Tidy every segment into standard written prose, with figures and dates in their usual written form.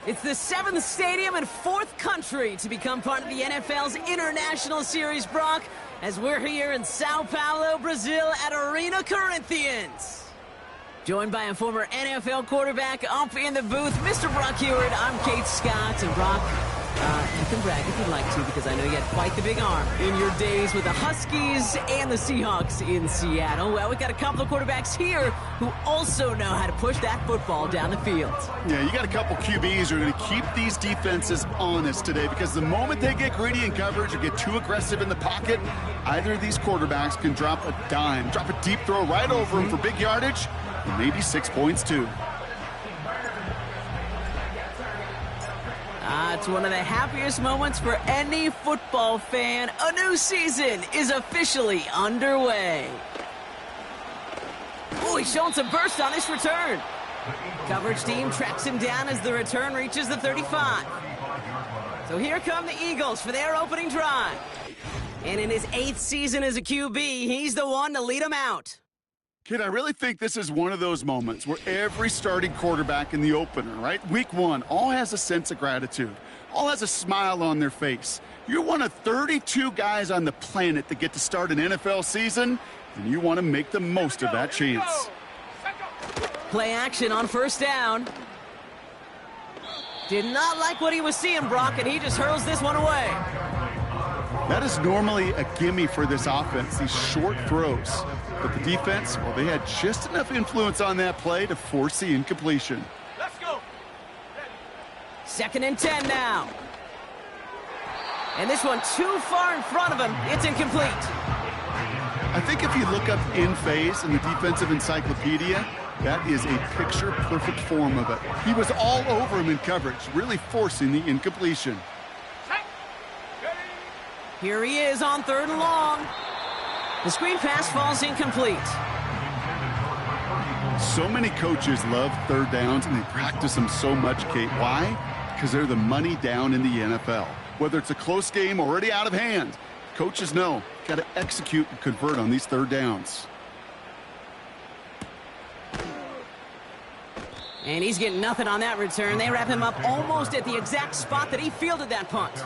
It's the 7th stadium and 4th country to become part of the NFL's International Series, Brock, as we're here in Sao Paulo, Brazil at Arena Corinthians. Joined by a former NFL quarterback up in the booth, Mr. Brock Heward. I'm Kate Scott, and Brock, you can brag if you'd like to, because I know you had quite the big arm in your days with the Huskies and the Seahawks in Seattle. Well, we got a couple of quarterbacks here who also know how to push that football down the field. Yeah, you got a couple QBs who are going to keep these defenses honest today, because the moment they get greedy in coverage or get too aggressive in the pocket, either of these quarterbacks can drop a dime, drop a deep throw right over them for big yardage, and maybe 6 points too. It's one of the happiest moments for any football fan. A new season is officially underway. Oh, he's showing some burst on this return. Coverage team tracks him down as the return reaches the 35. So here come the Eagles for their opening drive. And in his 8th season as a QB, he's the one to lead them out. Kid, I really think this is one of those moments where every starting quarterback in the opener, right, week one, all has a sense of gratitude, all has a smile on their face. You're one of 32 guys on the planet that get to start an NFL season, and you want to make the most of that chance. Play action on first down. Did not like what he was seeing, Brock, and he just hurls this one away. That is normally a gimme for this offense, these short throws. But the defense, well, they had just enough influence on that play to force the incompletion. Let's go. 2nd and 10 now. And this one too far in front of him. It's incomplete. I think if you look up in phase in the defensive encyclopedia, that is a picture-perfect form of it. He was all over him in coverage, really forcing the incompletion. Here he is on 3rd and long. The screen pass falls incomplete. So many coaches love third downs, and they practice them so much, Kate. Why? Because they're the money down in the NFL. Whether it's a close game already out of hand, coaches know, got to execute and convert on these third downs. And he's getting nothing on that return. They wrap him up almost at the exact spot that he fielded that punt.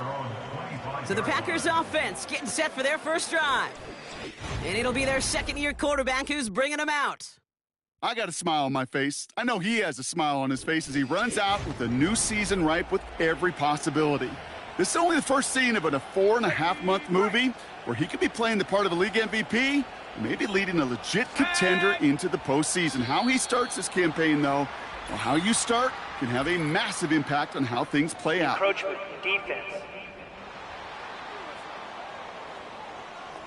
So the Packers offense getting set for their first drive. And it'll be their second-year quarterback who's bringing them out. I got a smile on my face. I know he has a smile on his face as he runs out with a new season ripe with every possibility. This is only the first scene of a 4.5-month movie where he could be playing the part of a league MVP, maybe leading a legit contender into the postseason. How he starts this campaign, though, or how you start, can have a massive impact on how things play out. Encroachment, defense.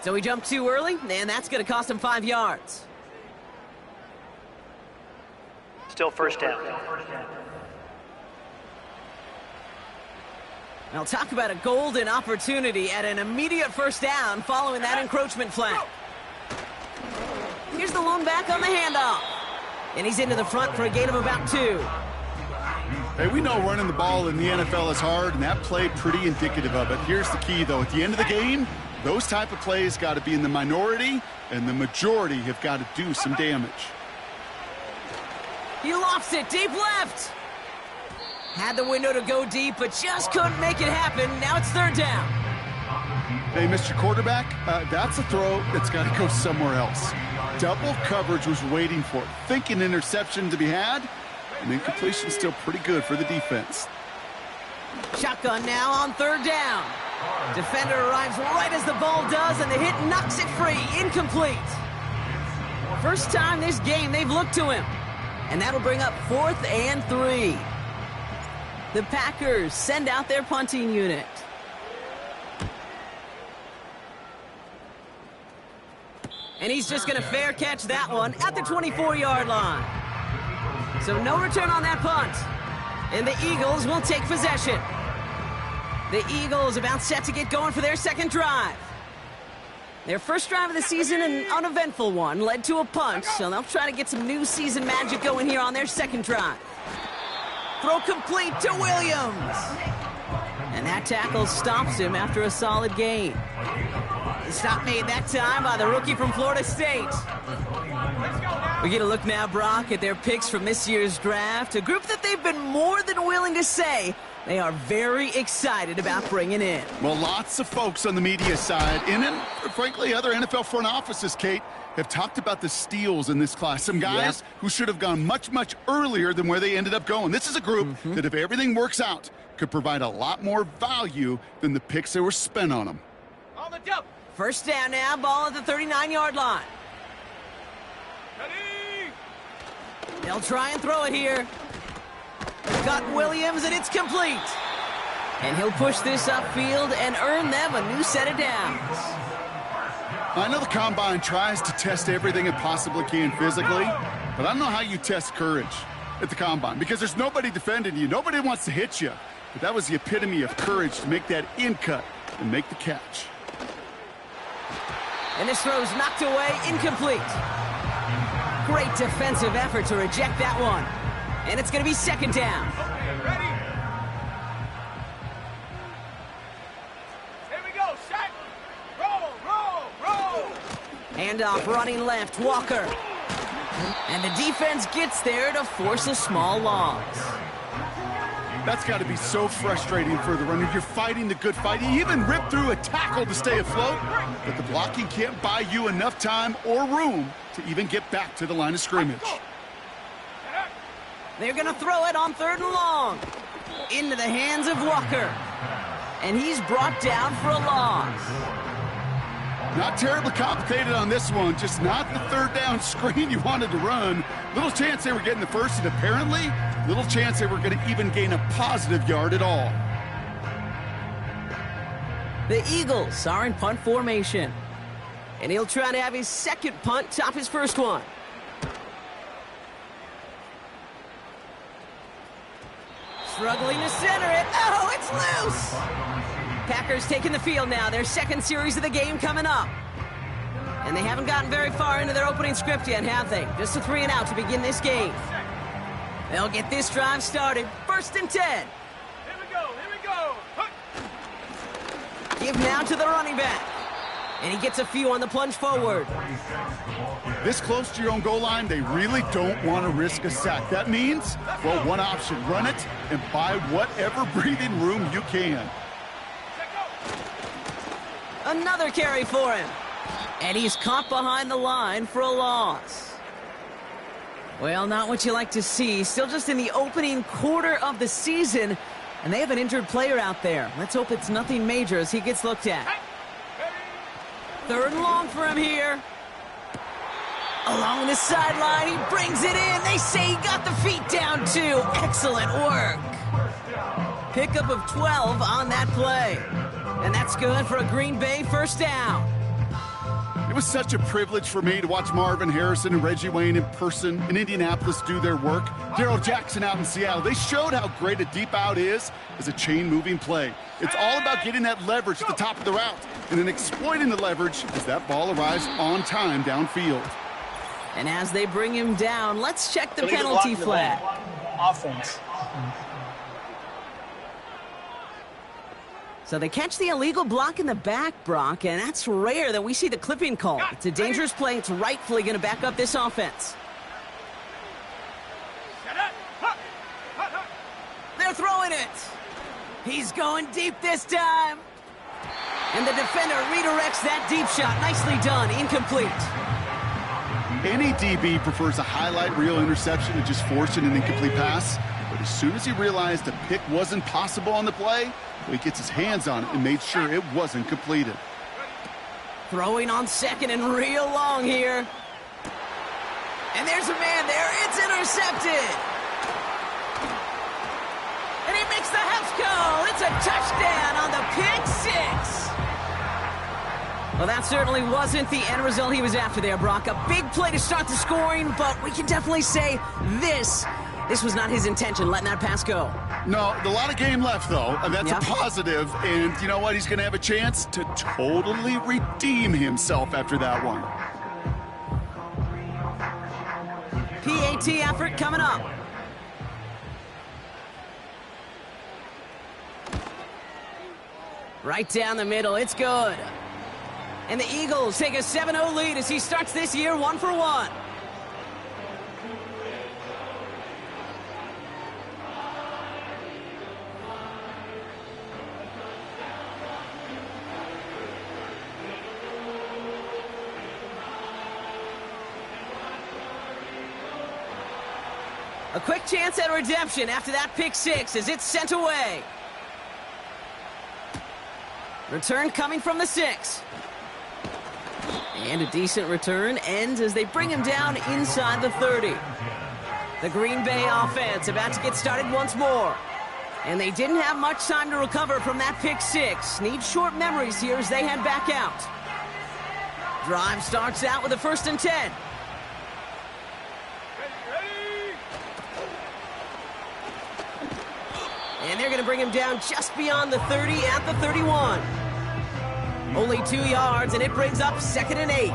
So he jumped too early, and that's going to cost him 5 yards. Still first down. I'll talk about a golden opportunity at an immediate first down following that encroachment flag. Here's the lone back on the handoff. And he's into the front for a gain of about 2. Hey, we know running the ball in the NFL is hard, and that play pretty indicative of it. Here's the key, though. At the end of the game, those type of plays got to be in the minority, and the majority have got to do some damage. He lofts it deep left. Had the window to go deep, but just couldn't make it happen. Now it's 3rd down. Hey, Mr. Quarterback, that's a throw that's got to go somewhere else. Double coverage was waiting for it. Thinking interception to be had, and incompletion still pretty good for the defense. Shotgun now on 3rd down. Defender arrives right as the ball does, and the hit knocks it free. Incomplete. First time this game they've looked to him. And that'll bring up 4th and 3. The Packers send out their punting unit. And he's just going to fair catch that one at the 24-yard line. So no return on that punt. And the Eagles will take possession. The Eagles about set to get going for their second drive. Their first drive of the season, an uneventful one, led to a punt, so they'll try to get some new season magic going here on their second drive. Throw complete to Williams. And that tackle stops him after a solid gain. The stop made that time by the rookie from Florida State. Let's go now. We're going to look now, Brock, at their picks from this year's draft, a group that they've been more than willing to say they are very excited about bringing in. Well, lots of folks on the media side, and frankly, other NFL front offices, Kate, have talked about the steals in this class. Some guys who should have gone much, much earlier than where they ended up going. This is a group that, if everything works out, could provide a lot more value than the picks that were spent on them. On the jump. First down now, ball at the 39-yard line. Ready. They'll try and throw it here. Got Williams, and it's complete. And he'll push this upfield and earn them a new set of downs. I know the Combine tries to test everything it possibly can physically, but I don't know how you test courage at the Combine, because there's nobody defending you. Nobody wants to hit you. But that was the epitome of courage to make that in cut and make the catch. And this throw's knocked away, incomplete. Great defensive effort to reject that one. And it's going to be second down. Okay, ready. Here we go, set. Roll, roll, roll. Handoff running left, Walker. And the defense gets there to force a small loss. That's got to be so frustrating for the runner. You're fighting the good fight. You even rip through a tackle to stay afloat, but the blocking can't buy you enough time or room to even get back to the line of scrimmage. They're going to throw it on 3rd and long. Into the hands of Walker. And he's brought down for a loss. Not terribly complicated on this one, just not the 3rd down screen you wanted to run. Little chance they were getting the first, and apparently little chance they were going to even gain a positive yard at all. The Eagles are in punt formation. And he'll try to have his second punt top his first one. Struggling to center it. Oh, it's loose! Packers taking the field now. Their second series of the game coming up. And they haven't gotten very far into their opening script yet, have they? Just a 3 and out to begin this game. They'll get this drive started. 1st and 10. Here we go, here we go. Give now to the running back. And he gets a few on the plunge forward. This close to your own goal line, they really don't want to risk a sack. That means, well, one option, run it and buy whatever breathing room you can. Another carry for him. And he's caught behind the line for a loss. Well, not what you like to see. Still just in the opening quarter of the season. And they have an injured player out there. Let's hope it's nothing major as he gets looked at. 3rd and long for him here. Along the sideline, he brings it in. They say he got the feet down too. Excellent work. Pickup of 12 on that play. And that's good for a Green Bay first down. It was such a privilege for me to watch Marvin Harrison and Reggie Wayne in person in Indianapolis do their work. Darrell Jackson out in Seattle. They showed how great a deep out is as a chain-moving play. It's all about getting that leverage at the top of the route and then exploiting the leverage as that ball arrives on time downfield. And as they bring him down, let's check the penalty flag. Offense. So they catch the illegal block in the back, Brock, and that's rare that we see the clipping call. It's a dangerous play. It's rightfully going to back up this offense. They're throwing it. He's going deep this time. And the defender redirects that deep shot. Nicely done. Incomplete. Any DB prefers a highlight reel interception to just forcing an incomplete pass. But as soon as he realized a pick wasn't possible on the play, he gets his hands on it and made sure it wasn't completed. Throwing on 2nd and real long here. And there's a man there. It's intercepted. And he makes the house call. It's a touchdown on the pick 6. Well, that certainly wasn't the end result he was after there, Brock. A big play to start the scoring, but we can definitely say this was not his intention, letting that pass go. No, a lot of game left, though, and that's a positive. And you know what? He's going to have a chance to totally redeem himself after that one. PAT effort coming up. Right down the middle. It's good. And the Eagles take a 7-0 lead as he starts this year 1 for 1. A quick chance at redemption after that pick six as it's sent away. Return coming from the 6. And a decent return ends as they bring him down inside the 30. The Green Bay offense about to get started once more. And they didn't have much time to recover from that pick six. Need short memories here as they head back out. Drive starts out with a 1st and 10. And they're going to bring him down just beyond the 30 at the 31. Only 2 yards, and it brings up 2nd and 8.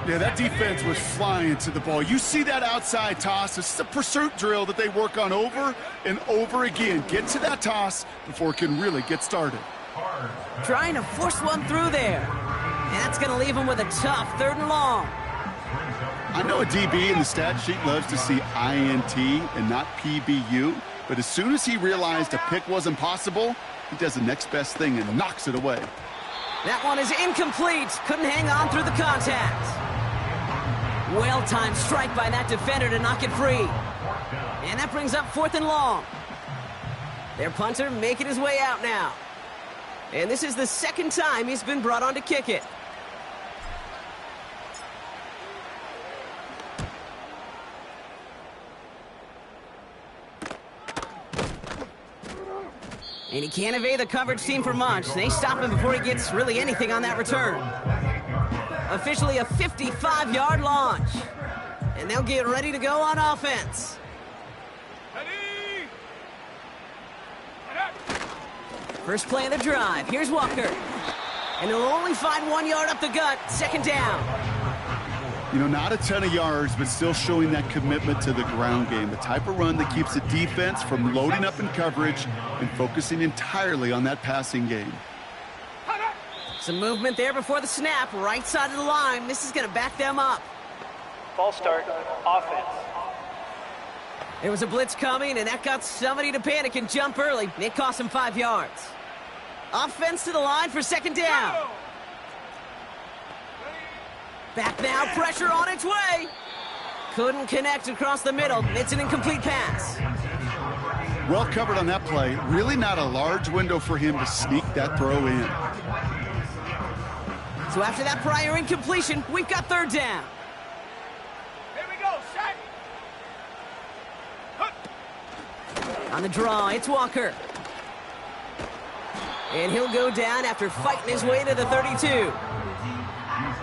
Yeah, that defense was flying to the ball. You see that outside toss. This is a pursuit drill that they work on over and over again. Get to that toss before it can really get started. Trying to force one through there. And that's going to leave him with a tough 3rd and long. I know a DB in the stat sheet loves to see INT and not PBU, but as soon as he realized a pick wasn't possible, he does the next best thing and knocks it away. That one is incomplete. Couldn't hang on through the contact. Well-timed strike by that defender to knock it free. And that brings up 4th and long. Their punter making his way out now. And this is the 2nd time he's been brought on to kick it. And he can't evade the coverage team for much. They stop him before he gets really anything on that return. Officially a 55-yard launch. And they'll get ready to go on offense. First play of the drive. Here's Walker. And he'll only find 1 yard up the gut. 2nd down. You know, not a ton of yards, but still showing that commitment to the ground game. The type of run that keeps the defense from loading up in coverage and focusing entirely on that passing game. Some movement there before the snap. Right side of the line. This is going to back them up. False start. Offense. There was a blitz coming, and that got somebody to panic and jump early. It cost him 5 yards. Offense to the line for 2nd down. Back now, pressure on its way. Couldn't connect across the middle. It's an incomplete pass. Well covered on that play. Really not a large window for him to sneak that throw in. So after that prior incompletion, we've got 3rd down. Here we go, set. On the draw, it's Walker. And he'll go down after fighting his way to the 32.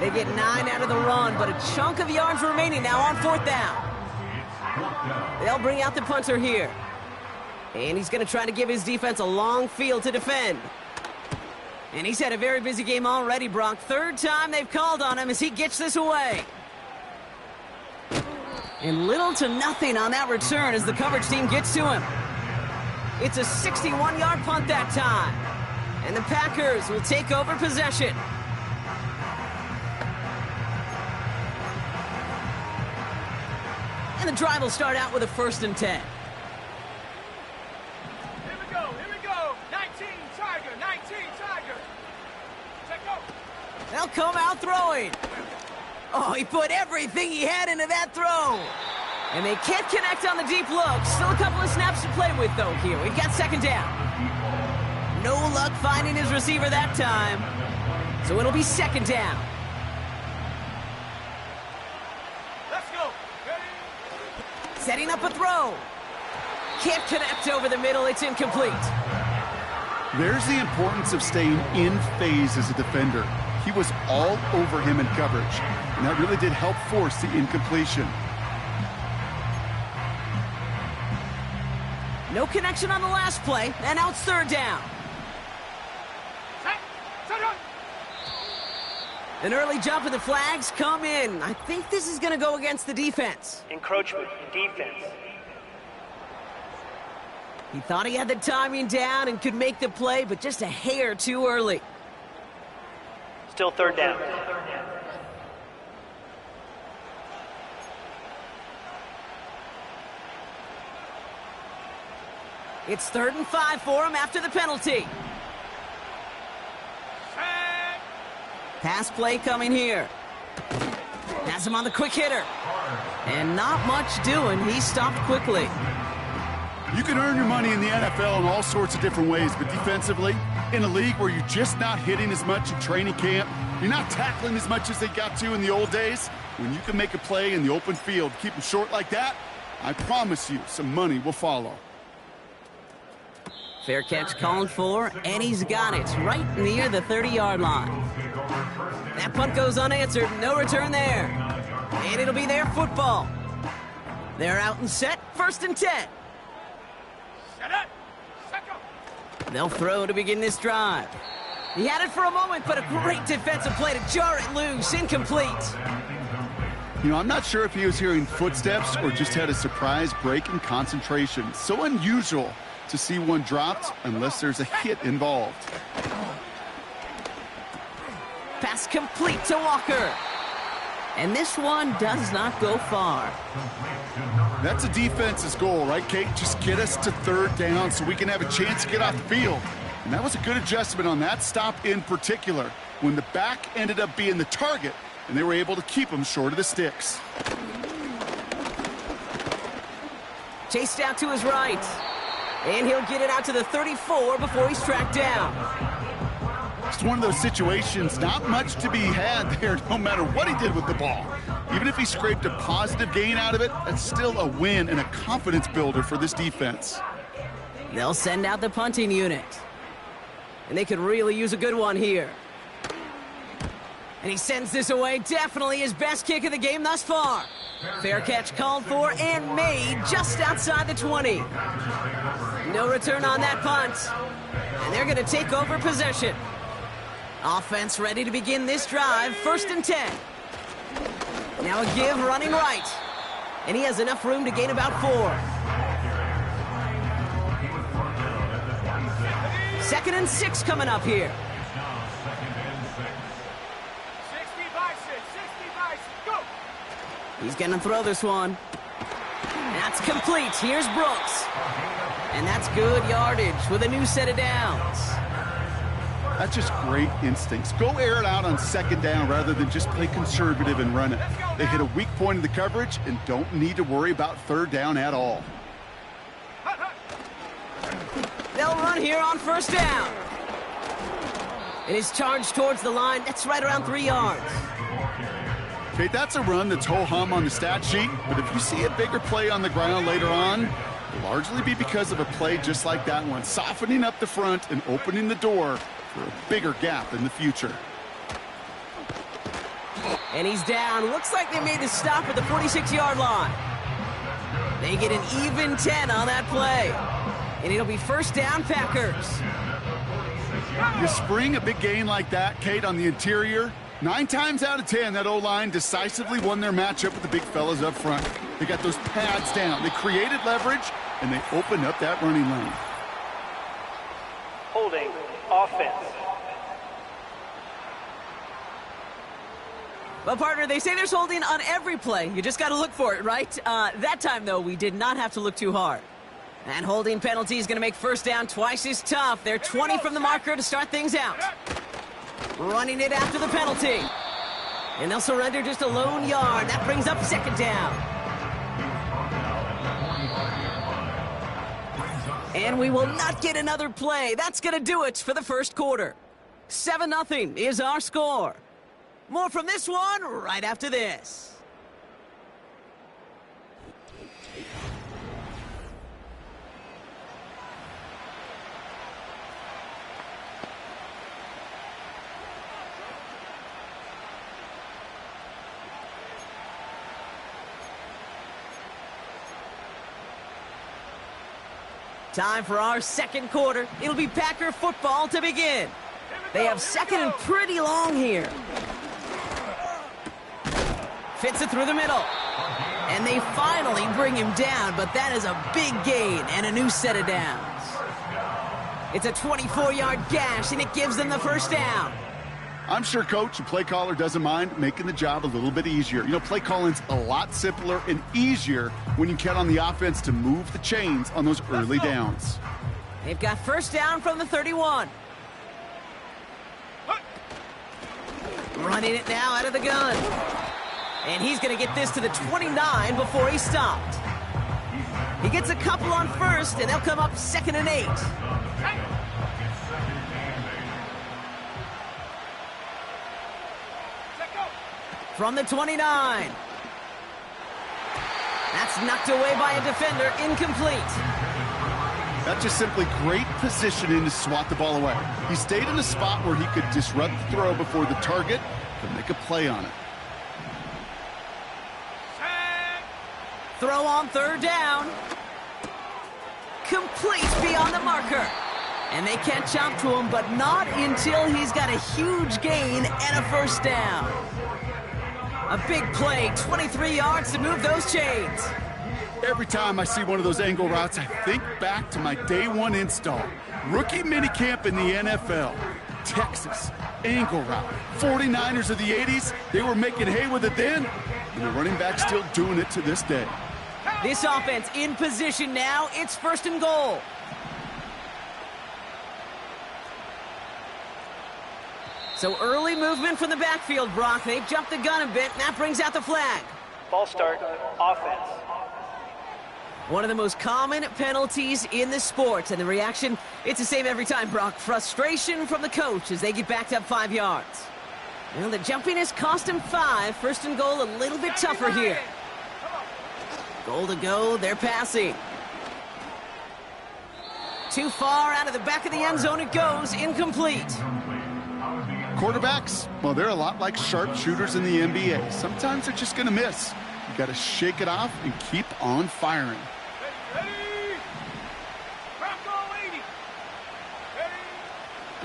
They get 9 out of the run, but a chunk of yards remaining now on 4th down. They'll bring out the punter here. And he's going to try to give his defense a long field to defend. And he's had a very busy game already, Brock. 3rd time they've called on him as he gets this away. And little to nothing on that return as the coverage team gets to him. It's a 61-yard punt that time. And the Packers will take over possession. And the drive will start out with a 1st and 10. Here we go, 19 Tiger, 19 Tiger. Check out. They'll come out throwing. Oh, he put everything he had into that throw. And they can't connect on the deep look. Still a couple of snaps to play with, though, here. We've got 2nd down. No luck finding his receiver that time. So it'll be 2nd down. Setting up a throw. Can't connect over the middle. It's incomplete. There's the importance of staying in phase as a defender. He was all over him in coverage, and that really did help force the incompletion. No connection on the last play, and now it's 3rd down. An early jump and the flags come in. I think this is going to go against the defense. Encroachment. Defense. He thought he had the timing down and could make the play, but just a hair too early. Still 3rd down. It's 3rd and 5 for him after the penalty. Pass play coming here. Has him on the quick hitter. And not much doing. He stopped quickly. You can earn your money in the NFL in all sorts of different ways, but defensively, in a league where you're just not hitting as much in training camp, you're not tackling as much as they got to in the old days, when you can make a play in the open field, keep them short like that, I promise you some money will follow. Fair catch called for, and he's got it right near the 30-yard line. That punt goes unanswered, no return there. And it'll be their football. They're out and set, 1st and 10. Set up. Second. They'll throw to begin this drive. He had it for a moment, but a great defensive play to jar it loose, incomplete. You know, I'm not sure if he was hearing footsteps or just had a surprise break in concentration. So unusual to see one dropped unless there's a hit involved. Pass complete to Walker. And this one does not go far. That's a defense's goal, right, Kate? Just get us to 3rd down so we can have a chance to get off the field. And that was a good adjustment on that stop in particular, when the back ended up being the target, and they were able to keep him short of the sticks. Chased out to his right. And he'll get it out to the 34 before he's tracked down. It's one of those situations, not much to be had there no matter what he did with the ball. Even if he scraped a positive gain out of it, that's still a win and a confidence builder for this defense. They'll send out the punting unit. And they could really use a good one here. And he sends this away, definitely his best kick of the game thus far. Fair catch called for and made just outside the 20. No return on that punt. And they're going to take over possession. Offense ready to begin this drive, 1st and 10. Now a give running right. And he has enough room to gain about 4. 2nd and 6 coming up here. 60 by 6, 60 by 6, go! He's going to throw this one. That's complete. Here's Brooks. And that's good yardage with a new set of downs. That's just great instincts. Go air it out on 2nd down rather than just play conservative and run it. They hit a weak point in the coverage and don't need to worry about 3rd down at all. They'll run here on 1st down. It is charged towards the line. That's right around 3 yards. Okay, that's a run that's ho-hum on the stat sheet, but if you see a bigger play on the ground later on, it'll largely be because of a play just like that one, softening up the front and opening the door for a bigger gap in the future. And he's down. Looks like they made the stop at the 46-yard line. They get an even 10 on that play. And it'll be 1st down, Packers. You spring a big gain like that, Kate, on the interior, 9 times out of 10, that O-line decisively won their matchup with the big fellas up front. They got those pads down. They created leverage, and they opened up that running lane. Holding offense. Well, partner, they say there's holding on every play. You just got to look for it, right? That time, though, we did not have to look too hard. And holding penalty is going to make 1st down twice as tough. They're 20 from the marker to start things out. Running it after the penalty. And they'll surrender just a lone yard. That brings up 2nd down. And we will not get another play. That's going to do it for the 1st quarter. 7-0 is our score. More from this one right after this. Time for our 2nd quarter. It'll be Packer football to begin. They have 2nd and pretty long here. Fits it through the middle. And they finally bring him down, but that is a big gain and a new set of downs. It's a 24-yard gash, and it gives them the 1st down. I'm sure coach and play caller doesn't mind making the job a little bit easier. You know, play calling's a lot simpler and easier when you count on the offense to move the chains on those early downs. They've got 1st down from the 31. Running it now out of the gun. And he's going to get this to the 29 before he stopped. He gets a couple on first, and they'll come up 2nd and 8. From the 29. That's knocked away by a defender, incomplete. That's just simply great positioning to swat the ball away. He stayed in a spot where he could disrupt the throw before the target could make a play on it. Throw on 3rd down. Complete beyond the marker. And they catch up to him, but not until he's got a huge gain and a 1st down. A big play, 23 yards to move those chains. Every time I see one of those angle routes, I think back to my day 1 install. Rookie minicamp in the NFL. Texas, angle route. 49ers of the 80s, they were making hay with it then, and the running back's still doing it to this day. This offense in position now. It's 1st and goal. So early movement from the backfield, Brock. They've jumped the gun a bit, and that brings out the flag. False start, offense. One of the most common penalties in the sport, and the reaction, it's the same every time, Brock. Frustration from the coach as they get backed up 5 yards. Well, the jumpiness cost him 5. 1st and goal, a little bit tougher here. Goal to go, they're passing. Too far out of the back of the end zone it goes, incomplete. Quarterbacks, well, they're a lot like sharpshooters in the NBA. Sometimes they're just going to miss. You got to shake it off and keep on firing.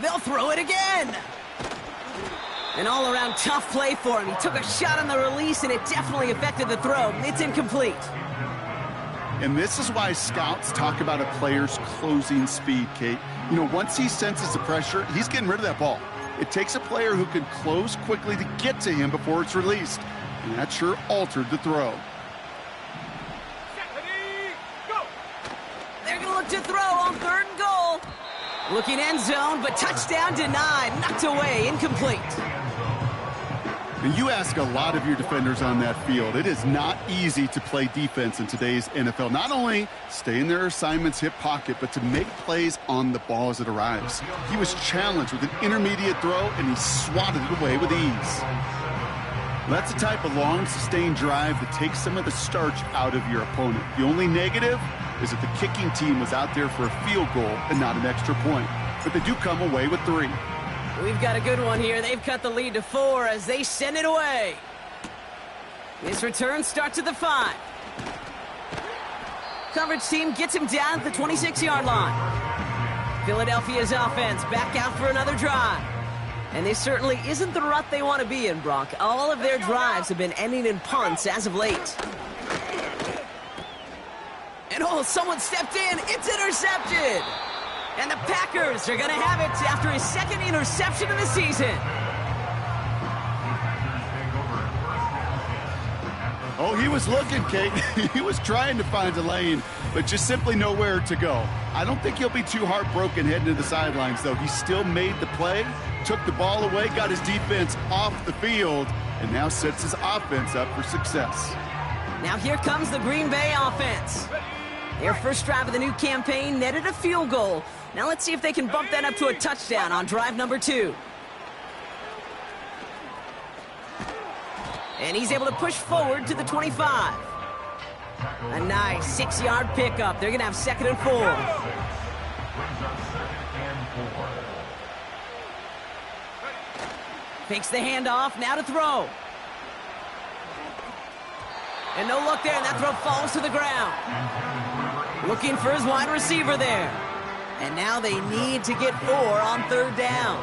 They'll throw it again. An all-around tough play for him. He took a shot on the release, and it definitely affected the throw. It's incomplete. And this is why scouts talk about a player's closing speed, Kate. You know, once he senses the pressure, he's getting rid of that ball. It takes a player who can close quickly to get to him before it's released. And that sure altered the throw. They're going to look to throw on 3rd and goal. Looking end zone, but touchdown denied. Knocked away, incomplete. And you ask a lot of your defenders on that field. It is not easy to play defense in today's NFL. Not only stay in their assignment's hip pocket, but to make plays on the ball as it arrives. He was challenged with an intermediate throw, and he swatted it away with ease. That's the type of long, sustained drive that takes some of the starch out of your opponent. The only negative is that the kicking team was out there for a field goal and not an extra point. But they do come away with 3. We've got a good one here. They've cut the lead to 4 as they send it away. This return starts at the 5. Coverage team gets him down at the 26-yard line. Philadelphia's offense back out for another drive. And this certainly isn't the rut they want to be in, Brock. All of their drives have been ending in punts as of late. And oh, someone stepped in. It's intercepted. And the Packers are going to have it after his 2nd interception of the season. Oh, he was looking, Kate. He was trying to find a lane, but just simply nowhere to go. I don't think he'll be too heartbroken heading to the sidelines, though. He still made the play, took the ball away, got his defense off the field, and now sets his offense up for success. Now here comes the Green Bay offense. Their first drive of the new campaign netted a field goal. Now let's see if they can bump that up to a touchdown on drive number 2. And he's able to push forward to the 25. A nice 6-yard pickup. They're going to have 2nd and 4. Fakes the handoff, now to throw. And no look there, and that throw falls to the ground. Looking for his wide receiver there. And now they need to get 4 on 3rd down.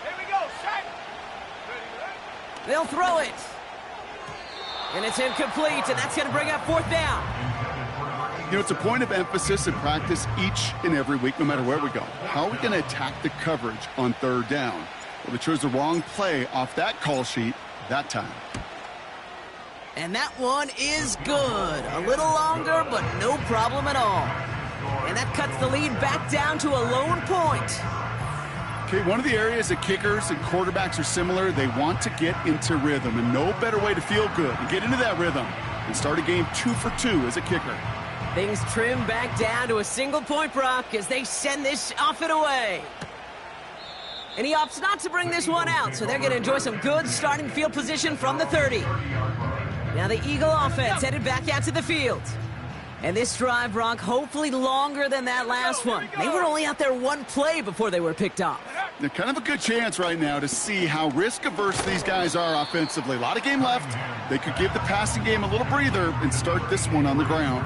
Here we go, set. They'll throw it. And it's incomplete, and that's going to bring up 4th down. You know, it's a point of emphasis in practice each and every week, no matter where we go. How are we going to attack the coverage on 3rd down? Well, they chose the wrong play off that call sheet that time. And that one is good. A little longer, but no problem at all. And that cuts the lead back down to a lone point. Okay, one of the areas that kickers and quarterbacks are similar, they want to get into rhythm, and no better way to feel good and get into that rhythm and start a game 2 for 2 as a kicker. Things trim back down to a single point, Brock, as they send this off and away. And he opts not to bring this one out, so they're going to enjoy some good starting field position from the 30. Now the Eagle offense headed back out to the field. And this drive, Brock, hopefully longer than that last one. They were only out there one play before they were picked off. They're kind of a good chance right now to see how risk-averse these guys are offensively. A lot of game left. They could give the passing game a little breather and start this one on the ground.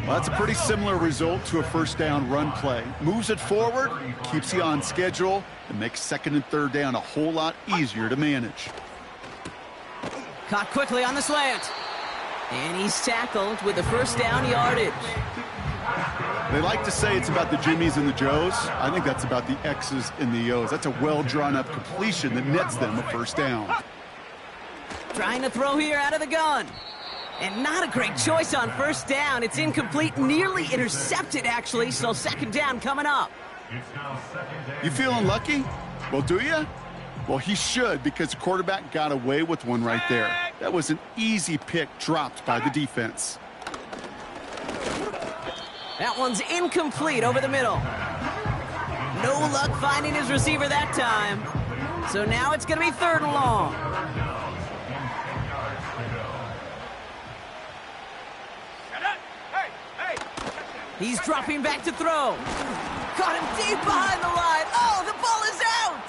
Well, that's a pretty similar result to a first down run play. Moves it forward, keeps you on schedule, and makes second and third down a whole lot easier to manage. Caught quickly on the slant. And he's tackled with the first down yardage. They like to say it's about the Jimmies and the Joes. I think that's about the X's and the O's. That's a well-drawn-up completion that nets them a first down. Trying to throw here out of the gun. And not a great choice on first down. It's incomplete, nearly intercepted, actually, so second down coming up. You feeling lucky? Well, do you? Well, he should, because the quarterback got away with one right there. That was an easy pick dropped by the defense. That one's incomplete over the middle. No luck finding his receiver that time. So now it's going to be third and long. He's dropping back to throw. Caught him deep behind the line. Oh, the ball is out.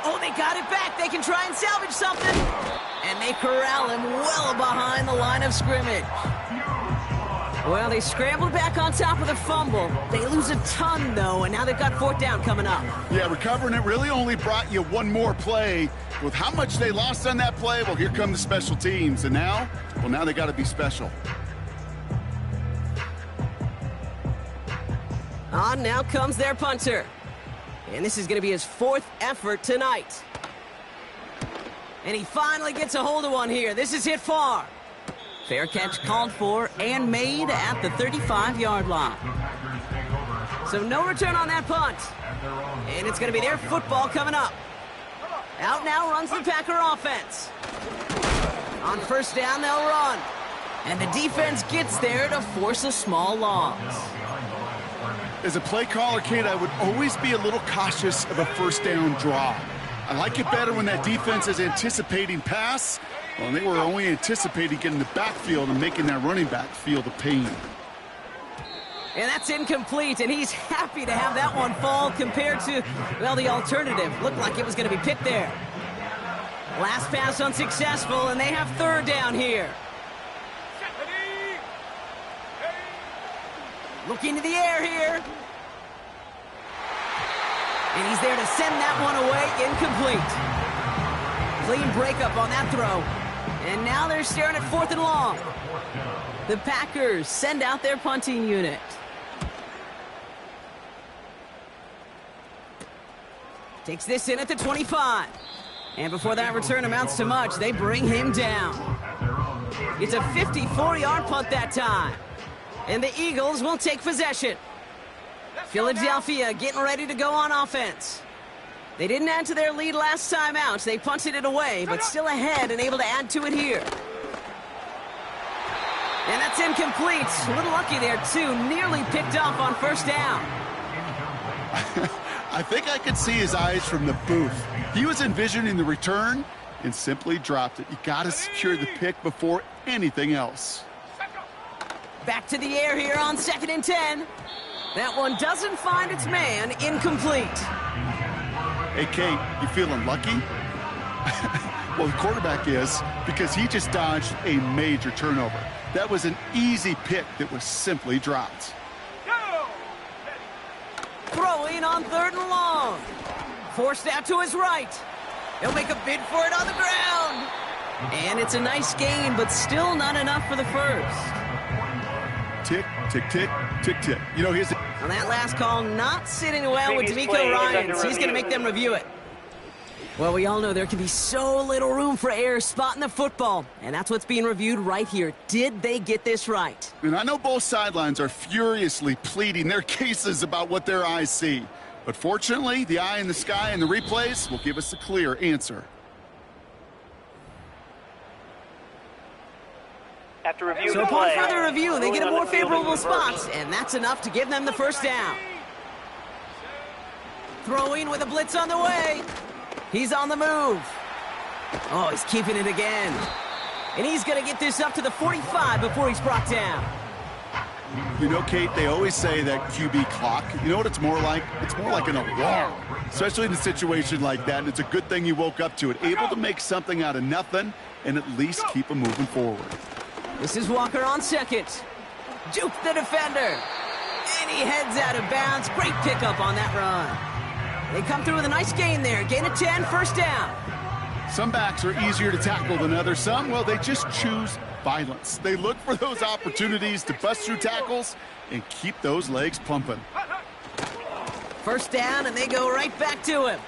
Oh, they got it back. They can try and salvage something. And they corral him well behind the line of scrimmage. Well, they scrambled back on top of the fumble. They lose a ton, though, and now they've got fourth down coming up. Yeah, recovering it really only brought you one more play. With how much they lost on that play, well, here come the special teams. And now, well, now they got to be special. On now comes their punter. And this is going to be his fourth effort tonight. And he finally gets a hold of one here. This is hit far. Fair catch called for and made at the 35-yard line. So no return on that punt. And it's going to be their football coming up. Out now runs the Packer offense. On first down, they'll run. And the defense gets there to force a small loss. As a play caller, Kate, I would always be a little cautious of a first down draw. I like it better when that defense is anticipating pass. Well, they were only anticipating getting the backfield and making that running back feel the pain. And that's incomplete, and he's happy to have that one fall compared to, well, the alternative. Looked like it was going to be picked there. Last pass unsuccessful, and they have third down here. Looking to the air here. And he's there to send that one away, incomplete. Clean breakup on that throw. And now they're staring at fourth and long. The Packers send out their punting unit. Takes this in at the 25. And before that return amounts to much, they bring him down. It's a 54-yard punt that time. And the Eagles will take possession. Philadelphia getting ready to go on offense. They didn't add to their lead last time out. They punted it away, but still ahead and able to add to it here. And that's incomplete. A little lucky there, too. Nearly picked off on first down. I think I could see his eyes from the booth. He was envisioning the return and simply dropped it. You got to secure the pick before anything else. Back to the air here on 2nd and 10. That one doesn't find its man, incomplete. Hey, Kate, you feeling lucky? Well, the quarterback is, because he just dodged a major turnover. That was an easy pick that was simply dropped. Throwing on third and long. Forced out to his right. He'll make a bid for it on the ground. And it's a nice gain, but still not enough for the first. Tick, tick, tick, tick, tick. You know, here's the... On that last call, not sitting well with Previous D'Amico play is Ryans. under He's going to review. make them review it. Well, we all know there can be so little room for error spotting the football, and that's what's being reviewed right here. Did they get this right? And I know both sidelines are furiously pleading their cases about what their eyes see. But fortunately, the eye in the sky and the replays will give us a clear answer. After reviewing So the upon play, further review, they get a ruling on more the field favorable is reversed. spot, and that's enough to give them the first down. Throwing with a blitz on the way. He's on the move. Oh, he's keeping it again. And he's going to get this up to the 45 before he's brought down. You know, Kate, they always say that QB clock, you know what it's more like? It's more like an alarm, especially in a situation like that. And it's a good thing you woke up to it, able to make something out of nothing and at least keep them moving forward. This is Walker on second. Juke the defender. And he heads out of bounds. Great pickup on that run. They come through with a nice gain there. Gain of 10, first down. Some backs are easier to tackle than others. Some, well, they just choose violence. They look for those opportunities to bust through tackles and keep those legs pumping. First down, and they go right back to him.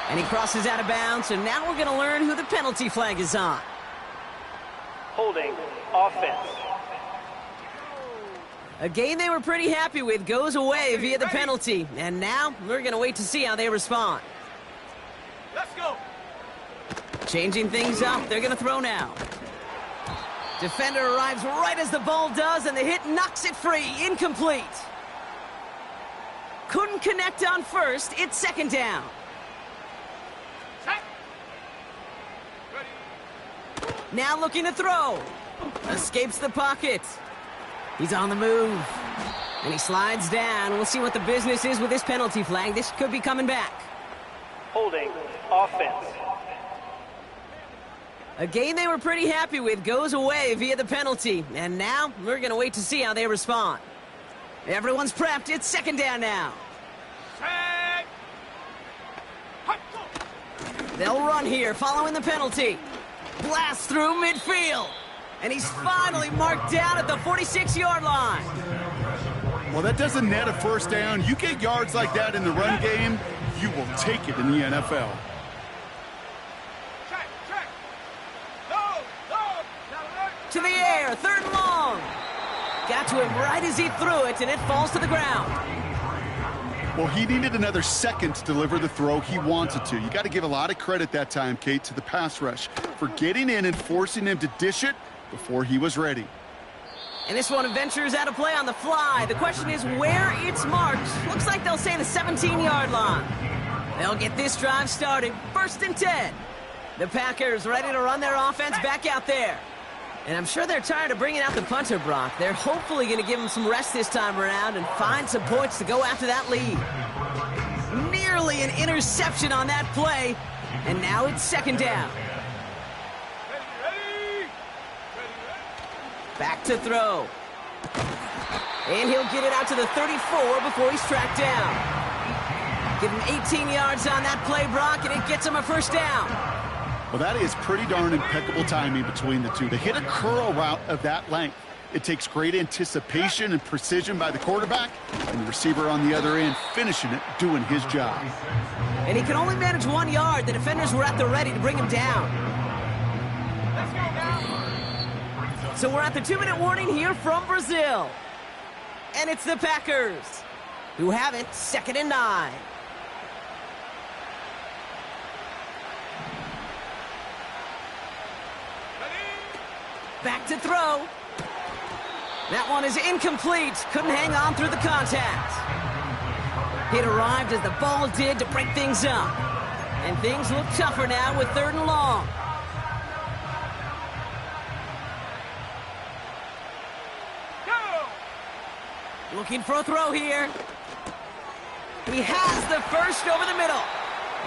And he crosses out of bounds, so now we're going to learn who the penalty flag is on. Holding offense. A game they were pretty happy with goes away via the penalty. And now we're going to wait to see how they respond. Let's go. Changing things up, they're going to throw now. Defender arrives right as the ball does, and the hit knocks it free. Incomplete. Couldn't connect on first. It's second down. Set. Ready. Now looking to throw. Escapes the pocket. He's on the move. And he slides down. We'll see what the business is with this penalty flag. This could be coming back. Holding offense. A game they were pretty happy with goes away via the penalty. And now we're going to wait to see how they respond. Everyone's prepped. It's second down now. Set. Hut. They'll run here following the penalty. Blast through midfield. And he's finally marked down at the 46-yard line. Well, that doesn't net a first down. You get yards like that in the run game, you will take it in the NFL. Check. Check. No. No. Now look. To the air, third and long. Got to him right as he threw it, and it falls to the ground. Well, he needed another second to deliver the throw he wanted to. You got to give a lot of credit that time, Kate, to the pass rush for getting in and forcing him to dish it before he was ready. And this one ventures out of play on the fly. The question is where it's marked. Looks like they'll say the 17-yard line. They'll get this drive started. First and 10. The Packers ready to run their offense back out there. And I'm sure they're tired of bringing out the punter, Brock. They're hopefully going to give him some rest this time around and find some points to go after that lead. Nearly an interception on that play. And now it's second down. Ready. Back to throw. And he'll get it out to the 34 before he's tracked down. Give him 18 yards on that play, Brock, and it gets him a first down. Well, that is pretty darn impeccable timing between the two. To hit a curl route of that length, it takes great anticipation and precision by the quarterback, and the receiver on the other end finishing it, doing his job. And he can only manage 1 yard. The defenders were at the ready to bring him down. Let's go now. So we're at the 2-minute warning here from Brazil. And it's the Packers who have it, second and 9. Back to throw. That one is incomplete. Couldn't hang on through the contact. It arrived as the ball did to break things up. And things look tougher now with third and long. Go. Looking for a throw here. He has the first over the middle.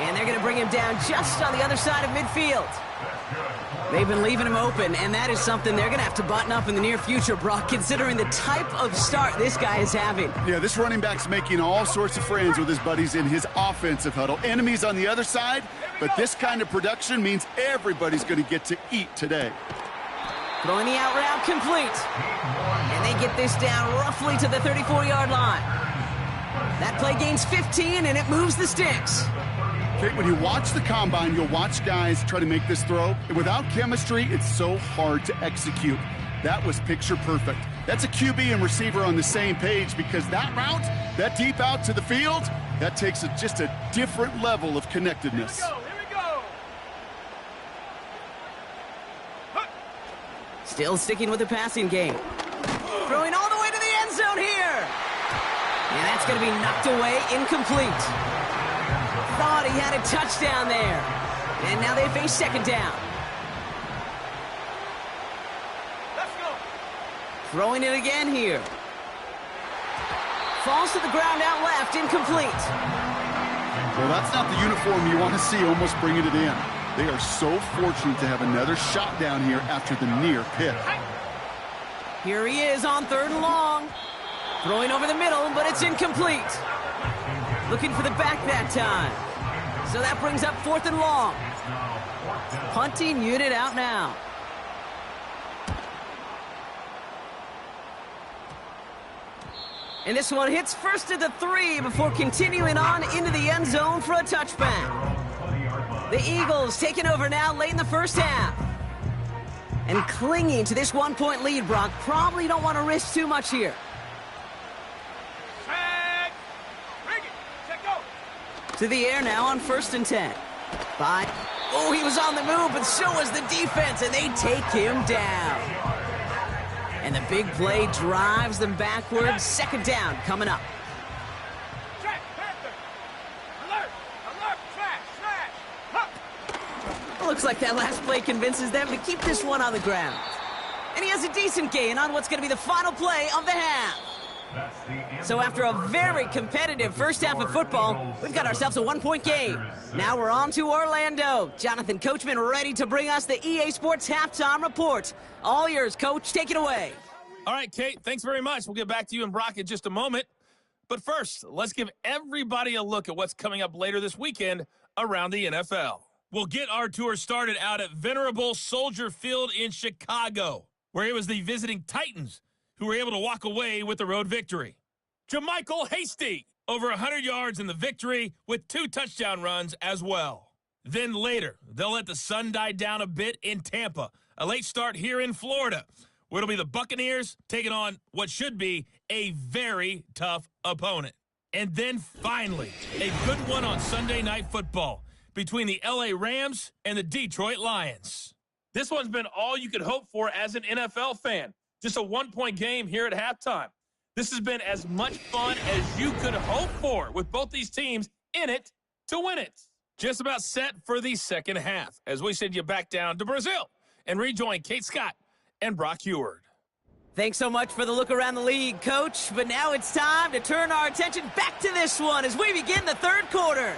And they're going to bring him down just on the other side of midfield. They've been leaving him open, and that is something they're going to have to button up in the near future, Brock, considering the type of start this guy is having. Yeah, this running back's making all sorts of friends with his buddies in his offensive huddle. Enemies on the other side, but this kind of production means everybody's going to get to eat today. Throwing the out route complete. And they get this down roughly to the 34-yard line. That play gains 15, and it moves the sticks. Kate, when you watch the combine, you'll watch guys try to make this throw. And without chemistry, it's so hard to execute. That was picture perfect. That's a QB and receiver on the same page, because that route, that deep out to the field, that takes just a different level of connectedness. Here we go. Still sticking with the passing game. Throwing all the way to the end zone here. And that's going to be knocked away, incomplete. Thought he had a touchdown there. And now they face second down. Let's go. Throwing it again here. Falls to the ground out left, incomplete. Well, that's not the uniform you want to see almost bringing it in. They are so fortunate to have another shot down here after the near pick. Here he is on 3rd and long. Throwing over the middle, but it's incomplete. Looking for the back that time. So that brings up 4th and long. Punting unit out now. And this one hits first at the 3 before continuing on into the end zone for a touchback. The Eagles taking over now late in the first half. And clinging to this 1-point lead, Brock. Probably don't want to risk too much here. Tag. Bring it. Check go. To the air now on 1st and 10. Oh, he was on the move, but so was the defense, and they take him down. And the big play drives them backwards. Second down coming up. Track. Panther. Alert. Alert. Track. Looks like that last play convinces them to keep this one on the ground. And he has a decent gain on what's going to be the final play of the half. So after a very competitive first half of football, we've got ourselves a 1-point game. Now we're on to Orlando. Jonathan Coachman ready to bring us the EA Sports Halftime Report. All yours, Coach. Take it away. All right, Kate, thanks very much. We'll get back to you and Brock in just a moment. But first, let's give everybody a look at what's coming up later this weekend around the NFL. We'll get our tour started out at venerable Soldier Field in Chicago, where it was the visiting Titans who were able to walk away with the road victory. Jermichael Hasty, over 100 yards in the victory with 2 touchdown runs as well. Then later, they'll let the sun die down a bit in Tampa. A late start here in Florida, where it'll be the Buccaneers taking on what should be a very tough opponent. And then finally, a good one on Sunday Night Football between the LA Rams and the Detroit Lions. This one's been all you could hope for as an NFL fan. Just a 1-point game here at halftime. This has been as much fun as you could hope for, with both these teams in it to win it. Just about set for the second half as we send you back down to Brazil and rejoin Kate Scott and Brock Heward. Thanks so much for the look around the league, Coach. But now it's time to turn our attention back to this one as we begin the 3rd quarter.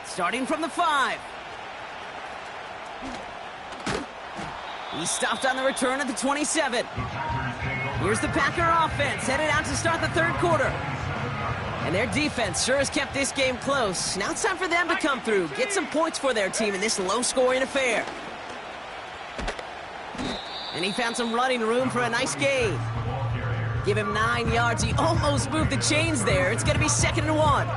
Starting from the 5. He stopped on the return at the 27. Here's the Packer offense headed out to start the 3rd quarter. And their defense sure has kept this game close. Now it's time for them to come through, get some points for their team in this low-scoring affair. And he found some running room for a nice gain. Give him 9 yards. He almost moved the chains there. It's going to be 2nd and 1.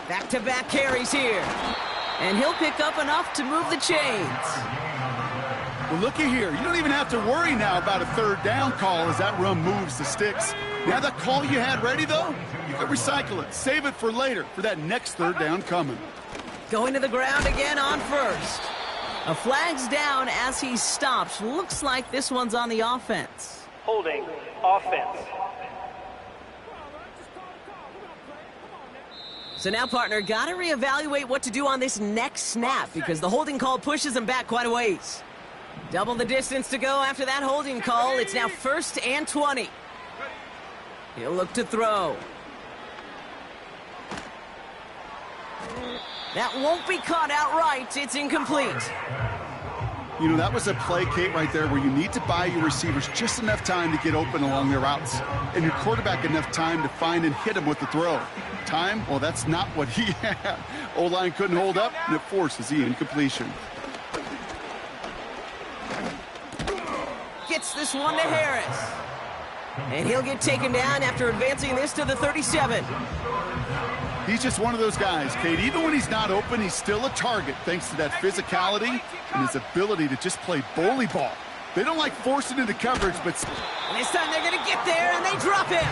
Back-to-back carries here. And he'll pick up enough to move the chains. Well, looky here. You don't even have to worry now about a 3rd down call as that run moves the sticks. Now that call you had ready, though, you can recycle it. Save it for later, for that next 3rd down coming. Going to the ground again on 1st. A flag's down as he stops. Looks like this one's on the offense. Holding offense. So now, partner, got to reevaluate what to do on this next snap because the holding call pushes him back quite a ways. Double the distance to go after that holding call. It's now 1st and 20. He'll look to throw. That won't be caught outright. It's incomplete. You know, that was a play, Kate, right there where you need to buy your receivers just enough time to get open along their routes and your quarterback enough time to find and hit him with the throw. Time? Well, that's not what he had. O-line couldn't hold up, and it forces the incompletion. Gets this one to Harris. And he'll get taken down after advancing this to the 37. He's just one of those guys, Kate. Even when he's not open, he's still a target thanks to that physicality and his ability to just play bully ball. They don't like forcing into coverage, but... And this time they're going to get there, and they drop him.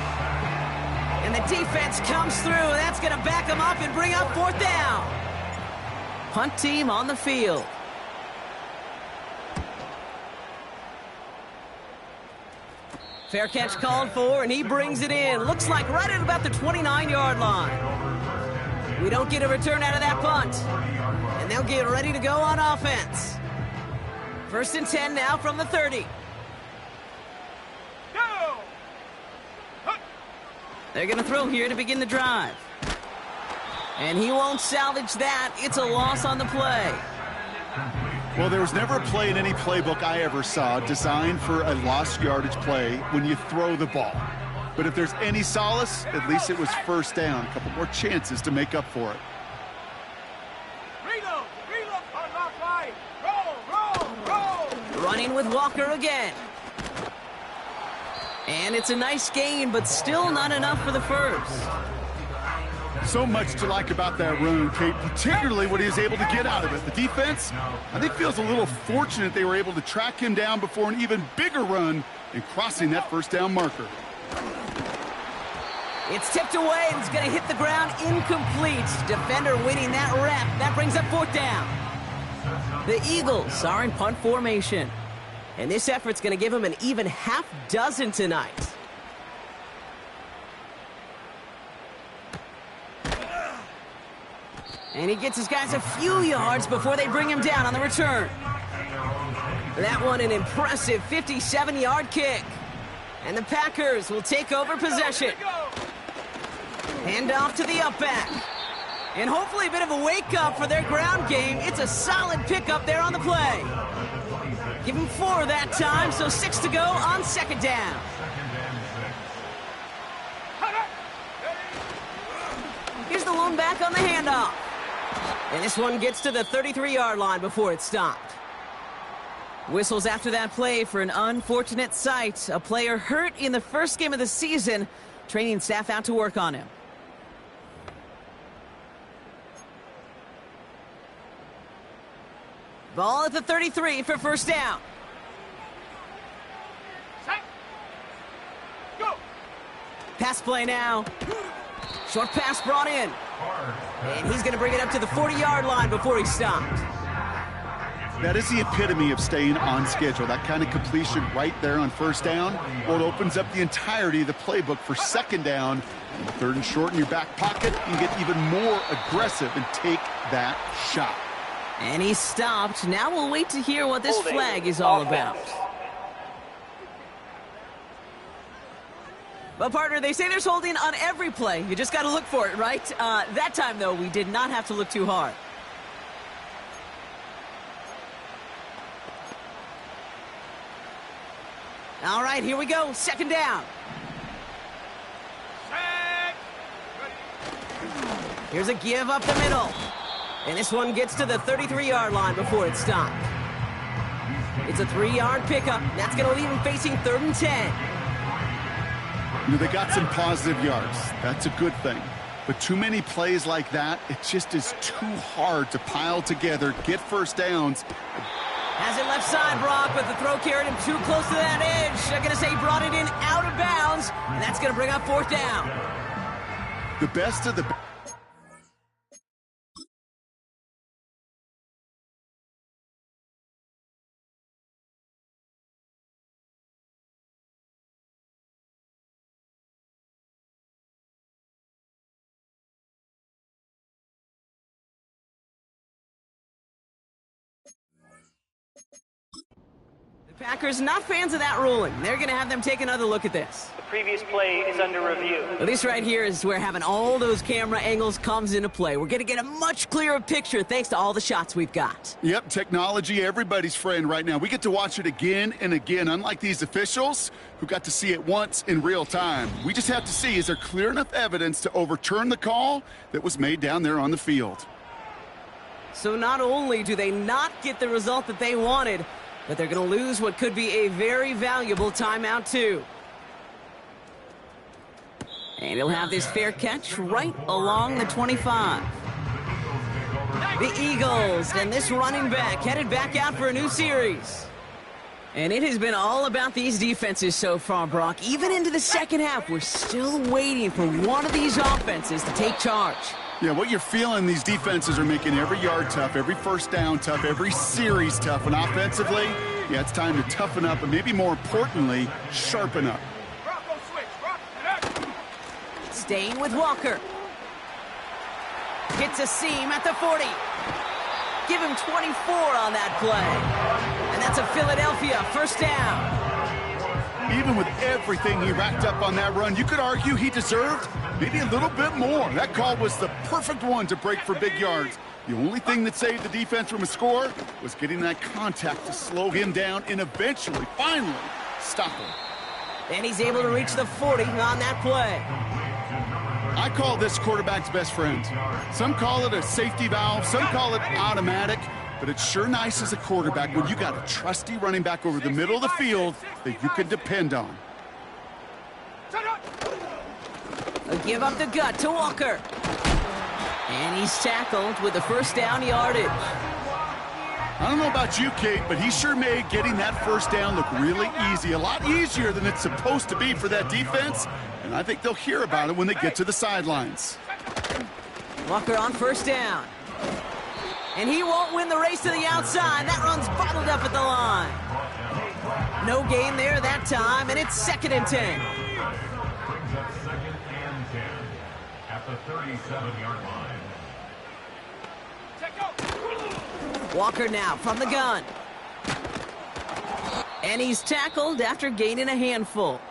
And the defense comes through. That's going to back him up and bring up 4th down. Punt team on the field. Fair catch called for, and he brings it in. Looks like right at about the 29-yard line. We don't get a return out of that punt. And they'll get ready to go on offense. 1st and 10 now from the 30. Go! They're going to throw here to begin the drive. And he won't salvage that. It's a loss on the play. Well, there was never a play in any playbook I ever saw designed for a lost yardage play when you throw the ball. But if there's any solace, at least it was 1st down. A couple more chances to make up for it. Reload on left line. Roll. Running with Walker again. And it's a nice gain, but still not enough for the first. So much to like about that run, Kate, particularly what he was able to get out of it. The defense, I think, feels a little fortunate they were able to track him down before an even bigger run and crossing that 1st down marker. It's tipped away, and it's going to hit the ground incomplete. Defender winning that rep. That brings up 4th down. The Eagles are in punt formation. And this effort's going to give him an even half dozen tonight. And he gets his guys a few yards before they bring him down on the return. That one an impressive 57-yard kick. And the Packers will take over possession. Hand off to the up back. And hopefully a bit of a wake-up for their ground game. It's a solid pickup there on the play. Give him 4 that time, so 6 to go on 2nd down. Here's the lone back on the handoff. And this one gets to the 33-yard line before it's stopped. Whistles after that play for an unfortunate sight. A player hurt in the first game of the season. Training staff out to work on him. Ball at the 33 for 1st down. Set. Go! Pass play now. Short pass brought in. And he's going to bring it up to the 40-yard line before he's stopped. That is the epitome of staying on schedule. That kind of completion right there on 1st down. Well, it opens up the entirety of the playbook for 2nd down. And 3rd and short in your back pocket, you can get even more aggressive and take that shot. And he's stopped. Now we'll wait to hear what this flag is all about. But, partner, they say there's holding on every play. You just got to look for it, right? That time, though, we did not have to look too hard. All right, here we go. 2nd down. Here's a give up the middle. And this one gets to the 33-yard line before it's stopped. It's a 3-yard pickup. That's going to leave him facing 3rd and 10. You know, they got some positive yards. That's a good thing. But too many plays like that, it just is too hard to pile together, get 1st downs. Has it left side, Brock, but the throw carried him too close to that edge. I'm going to say he brought it in out of bounds, and that's going to bring up 4th down. The best of the... The Packers not fans of that ruling. They're going to have them take another look at this. The previous play is under review. Well, this right here is where having all those camera angles comes into play. We're going to get a much clearer picture thanks to all the shots we've got. Yep, technology, everybody's friend right now. We get to watch it again and again, unlike these officials who got to see it once in real time. We just have to see, is there clear enough evidence to overturn the call that was made down there on the field? So not only do they not get the result that they wanted, but they're going to lose what could be a very valuable timeout, too. And he'll have this fair catch right along the 25. The Eagles and this running back headed back out for a new series. And it has been all about these defenses so far, Brock. Even into the second half, we're still waiting for one of these offenses to take charge. Yeah, what you're feeling, these defenses are making every yard tough, every first down tough, every series tough. And offensively, yeah, it's time to toughen up and maybe more importantly, sharpen up. Staying with Walker. Hits a seam at the 40. Give him 24 on that play. And that's a Philadelphia first down. Even with everything he racked up on that run, you could argue he deserved maybe a little bit more. That call was the perfect one to break for big yards. The only thing that saved the defense from a score was getting that contact to slow him down and eventually, finally, stop him. And he's able to reach the 40 on that play. I call this quarterback's best friend. Some call it a safety valve, some call it automatic, but it's sure nice as a quarterback when you got a trusty running back over the middle of the field that you can depend on. A give up the gut to Walker. And he's tackled with the first down yardage. I don't know about you, Kate, but he sure made getting that first down look really easy. A lot easier than it's supposed to be for that defense. And I think they'll hear about it when they get to the sidelines. Walker on first down. And he won't win the race to the outside. That run's bottled up at the line. No gain there that time, and it's 2nd and 10. At the 37-yard line. Walker now from the gun. And he's tackled after gaining a handful.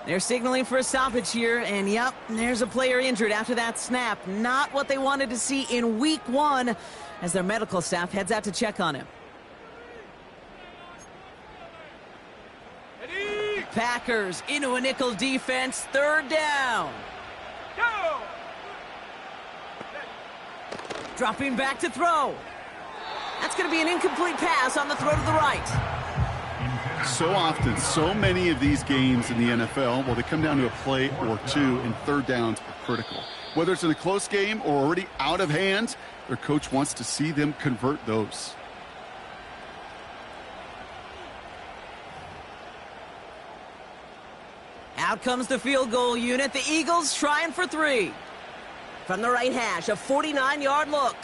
They're signaling for a stoppage here, and yep, there's a player injured after that snap. Not what they wanted to see in week 1 as their medical staff heads out to check on him. Packers into a nickel defense, 3rd down. Go! Dropping back to throw. That's going to be an incomplete pass on the throw to the right. So often, so many of these games in the NFL, well, they come down to a play or two, and 3rd downs are critical. Whether it's in a close game or already out of hand, their coach wants to see them convert those. Out comes the field goal unit. The Eagles trying for 3. From the right hash, a 49-yard look.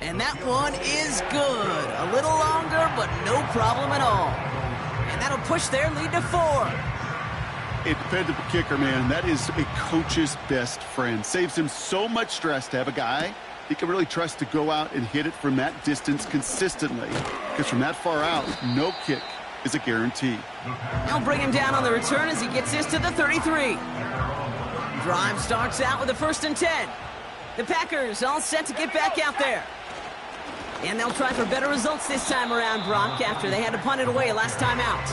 And that one is good. A little longer, but no problem at all. And that'll push their lead to 4. A dependable kicker, man, that is a coach's best friend. Saves him so much stress to have a guy he can really trust to go out and hit it from that distance consistently. Because from that far out, no kick is a guarantee. They'll bring him down on the return as he gets this to the 33. Drive starts out with a 1st and 10. The Packers all set to get back out there. And they'll try for better results this time around, Brock, after they had to punt it away last time out.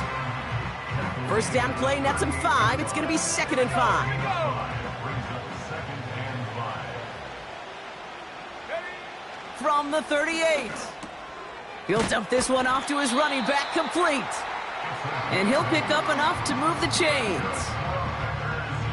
First down play nets them 5. It's going to be 2nd and 5. From the 38. He'll dump this one off to his running back, complete. And he'll pick up enough to move the chains.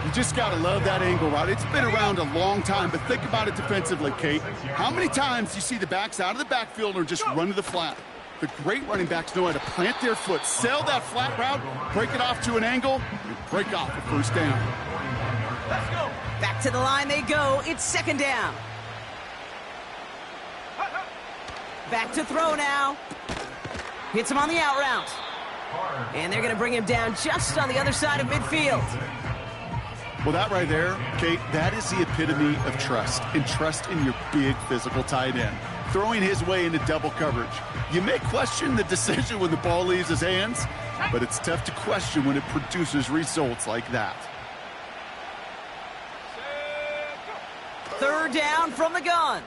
You just got to love that angle route. It's been around a long time, but think about it defensively, Kate. How many times you see the backs out of the backfield or just run to the flat? The great running backs know how to plant their foot, sell that flat route, break it off to an angle, and break off a first down. Let's go! Back to the line they go. It's 2nd down. Back to throw now. Hits him on the out route. And they're going to bring him down just on the other side of midfield. Well, that right there, Kate, that is the epitome of trust, and trust in your big physical tight end. Throwing his way into double coverage. You may question the decision when the ball leaves his hands, but it's tough to question when it produces results like that. 3rd down from the gun.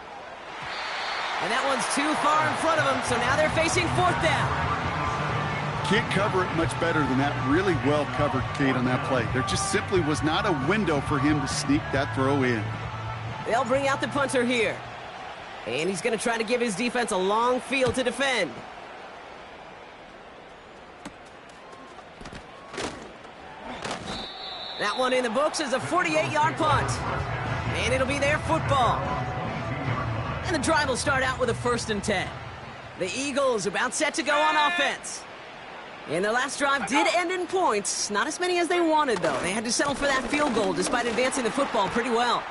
And that one's too far in front of them, so now they're facing 4th down. Can't cover it much better than that. Really well covered, Kate, on that play. There just simply was not a window for him to sneak that throw in. They'll bring out the punter here. And he's going to try to give his defense a long field to defend. That one in the books is a 48-yard punt. And it'll be their football. And the drive will start out with a 1st and 10. The Eagles about set to go on offense. And their last drive did end in points. Not as many as they wanted, though. They had to settle for that field goal despite advancing the football pretty well.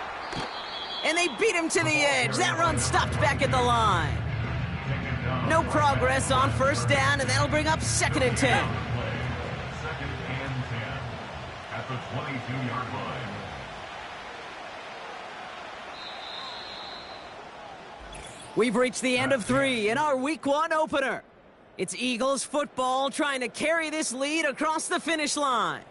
And they beat him to the edge. That run stopped back at the line. No progress on 1st down, and that'll bring up 2nd and 10. 2nd and 10 at the 22-yard line. We've reached the end of 3 in our Week 1 opener. It's Eagles football trying to carry this lead across the finish line.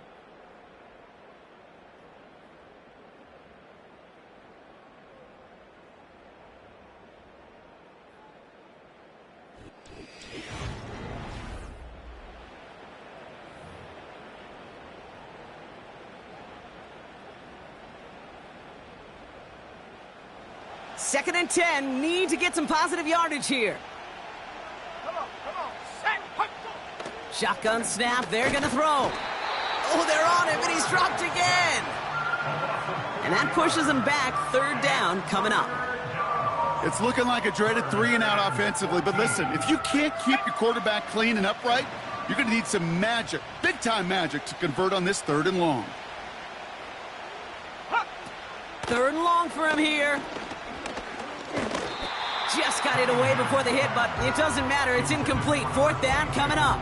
Second and 10, need to get some positive yardage here. Come on, set, hunt, go. Shotgun snap, they're gonna throw. Oh, they're on him, and he's dropped again. And that pushes them back, 3rd down coming up. It's looking like a dreaded 3-and-out offensively, but listen, if you can't keep your quarterback clean and upright, you're gonna need some magic, big-time magic, to convert on this 3rd and long. 3rd and long for him here. Just got it away before the hit, but it doesn't matter. It's incomplete. 4th down coming up.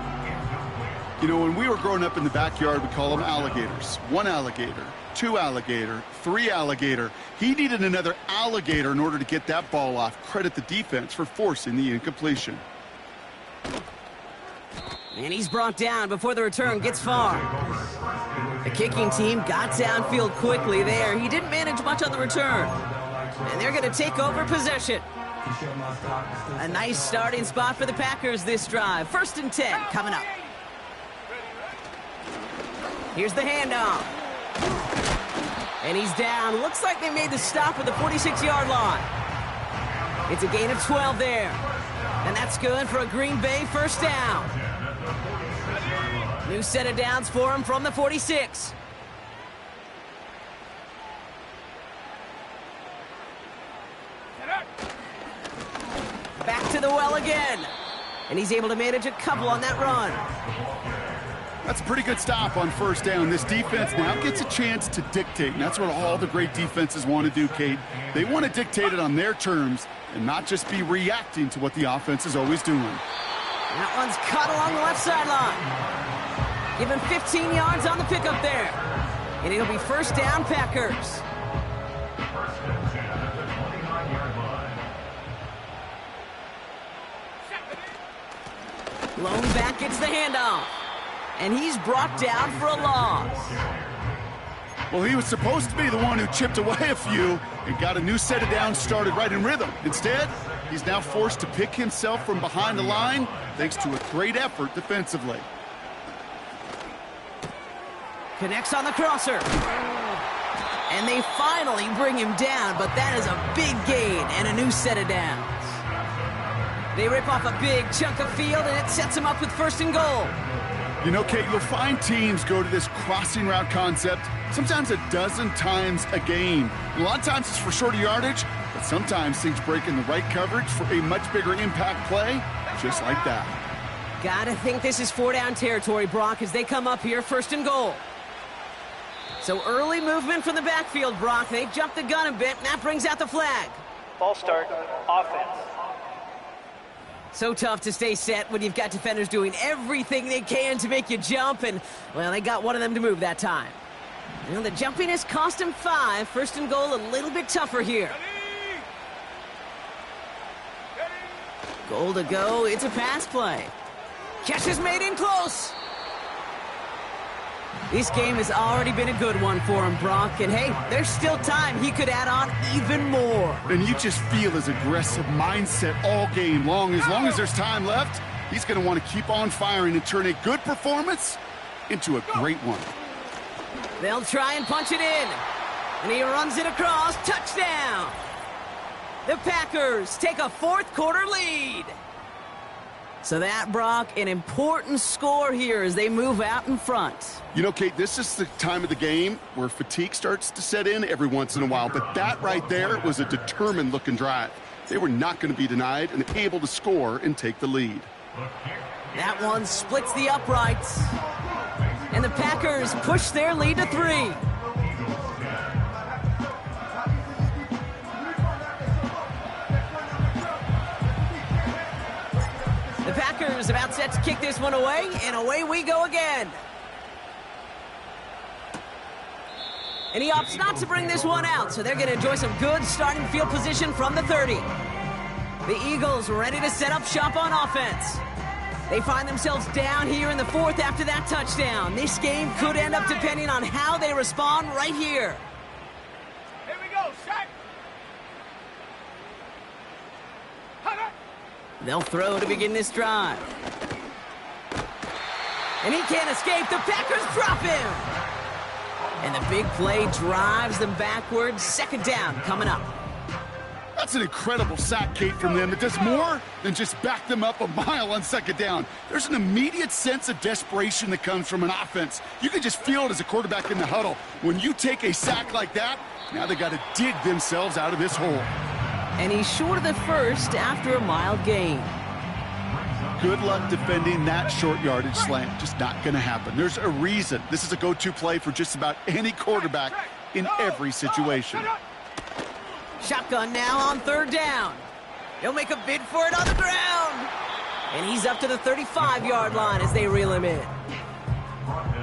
You know, when we were growing up in the backyard, we call them alligators. 1 alligator, 2 alligator, 3 alligator. He needed another alligator in order to get that ball off. Credit the defense for forcing the incompletion. And he's brought down before the return gets far. The kicking team got downfield quickly there. He didn't manage much on the return. And they're going to take over possession. A nice starting spot for the Packers this drive. 1st and 10 coming up. Here's the handoff. And he's down. Looks like they made the stop at the 46-yard line. It's a gain of 12 there. And that's good for a Green Bay 1st down. New set of downs for him from the 46. Back to the well again. And he's able to manage a couple on that run. That's a pretty good stop on 1st down. This defense now gets a chance to dictate, and that's what all the great defenses want to do, Kate. They want to dictate it on their terms and not just be reacting to what the offense is always doing. That one's caught along the left sideline. Give him 15 yards on the pickup there. And it'll be 1st down, Packers. 1st and 10 at the 29-yard line. Lone back gets the handoff. And he's brought down for a loss. Well, he was supposed to be the one who chipped away a few and got a new set of downs started right in rhythm. Instead, he's now forced to pick himself from behind the line thanks to a great effort defensively. Connects on the crosser. And they finally bring him down, but that is a big gain and a new set of downs. They rip off a big chunk of field, and it sets him up with 1st and goal. You know, Kate, you'll find teams go to this crossing route concept sometimes a dozen times a game. And a lot of times it's for shorter yardage, but sometimes things break in the right coverage for a much bigger impact play, just like that. Gotta think this is 4-down territory, Brock, as they come up here 1st and goal. So early movement from the backfield, Brock. They've jumped the gun a bit, and that brings out the flag. False start, offense. So tough to stay set when you've got defenders doing everything they can to make you jump, and, well, they got one of them to move that time. Well, the jumping has cost him 5. 1st and goal a little bit tougher here. Goal to go. It's a pass play. Catch is made in close. This game has already been a good one for him, Brock. And, hey, there's still time. He could add on even more. And you just feel his aggressive mindset all game long. As long as there's time left, he's going to want to keep on firing and turn a good performance into a great one. They'll try and punch it in. And he runs it across. Touchdown. The Packers take a 4th quarter lead. So that, Brock, an important score here as they move out in front. You know, Kate, this is the time of the game where fatigue starts to set in every once in a while. But that right there was a determined-looking drive. They were not going to be denied and able to score and take the lead. That one splits the uprights. And the Packers push their lead to 3. The Packers about set to kick this one away, and away we go again. And he opts not to bring this one out, so they're going to enjoy some good starting field position from the 30. The Eagles ready to set up shop on offense. They find themselves down here in the 4th after that touchdown. This game could end up depending on how they respond right here. Here we go, set. They'll throw to begin this drive. And he can't escape. The Packers drop him. And the big play drives them backwards. 2nd down coming up. That's an incredible sack, Kate, from them. It does more than just back them up a mile on 2nd down. There's an immediate sense of desperation that comes from an offense. You can just feel it as a quarterback in the huddle. When you take a sack like that, now they got to dig themselves out of this hole. And he's short of the 1st after a mild gain. Good luck defending that short yardage slant. Just not going to happen. There's a reason this is a go-to play for just about any quarterback in every situation. Shotgun now on 3rd down. He'll make a bid for it on the ground. And he's up to the 35-yard line as they reel him in.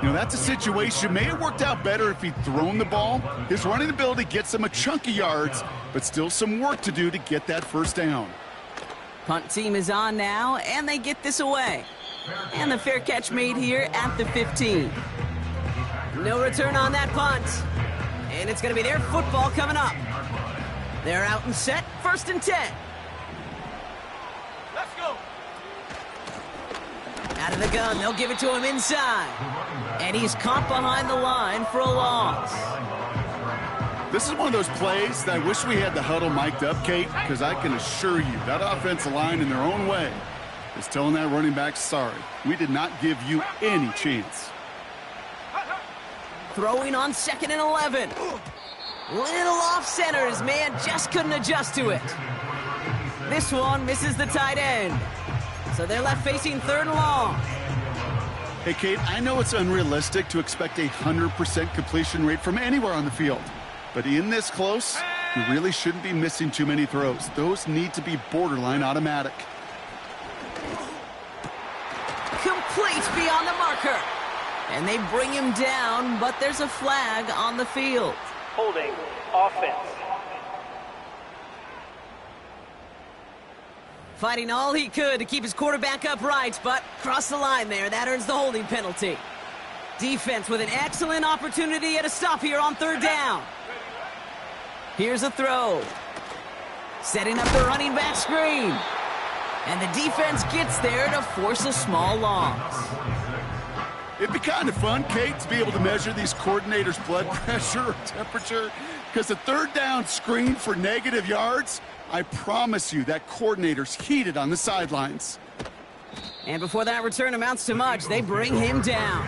You know, that's a situation. May have worked out better if he'd thrown the ball. His running ability gets him a chunk of yards, but still some work to do to get that 1st down. Punt team is on now, and they get this away. And the fair catch made here at the 15. No return on that punt. And it's going to be their football coming up. They're out and set, 1st and 10. Let's go. Out of the gun, they'll give it to him inside. And he's caught behind the line for a loss. This is one of those plays that I wish we had the huddle mic'd up, Kate, because I can assure you that offensive line in their own way is telling that running back, sorry, we did not give you any chance. Throwing on 2nd and 11. Little off center, his man just couldn't adjust to it. This one misses the tight end. So they're left facing 3rd and long. Hey, Kate, I know it's unrealistic to expect a 100% completion rate from anywhere on the field. But in this close, you really shouldn't be missing too many throws. Those need to be borderline automatic. Complete beyond the marker. And they bring him down, but there's a flag on the field. Holding offense. Fighting all he could to keep his quarterback upright, but crossed the line there. That earns the holding penalty. Defense with an excellent opportunity at a stop here on 3rd down. Here's a throw. Setting up the running back screen. And the defense gets there to force a small loss. It'd be kind of fun, Kate, to be able to measure these coordinators' blood pressure or temperature, because the 3rd down screen for negative yards, I promise you that coordinator's heated on the sidelines. And before that return amounts to much, they bring him down.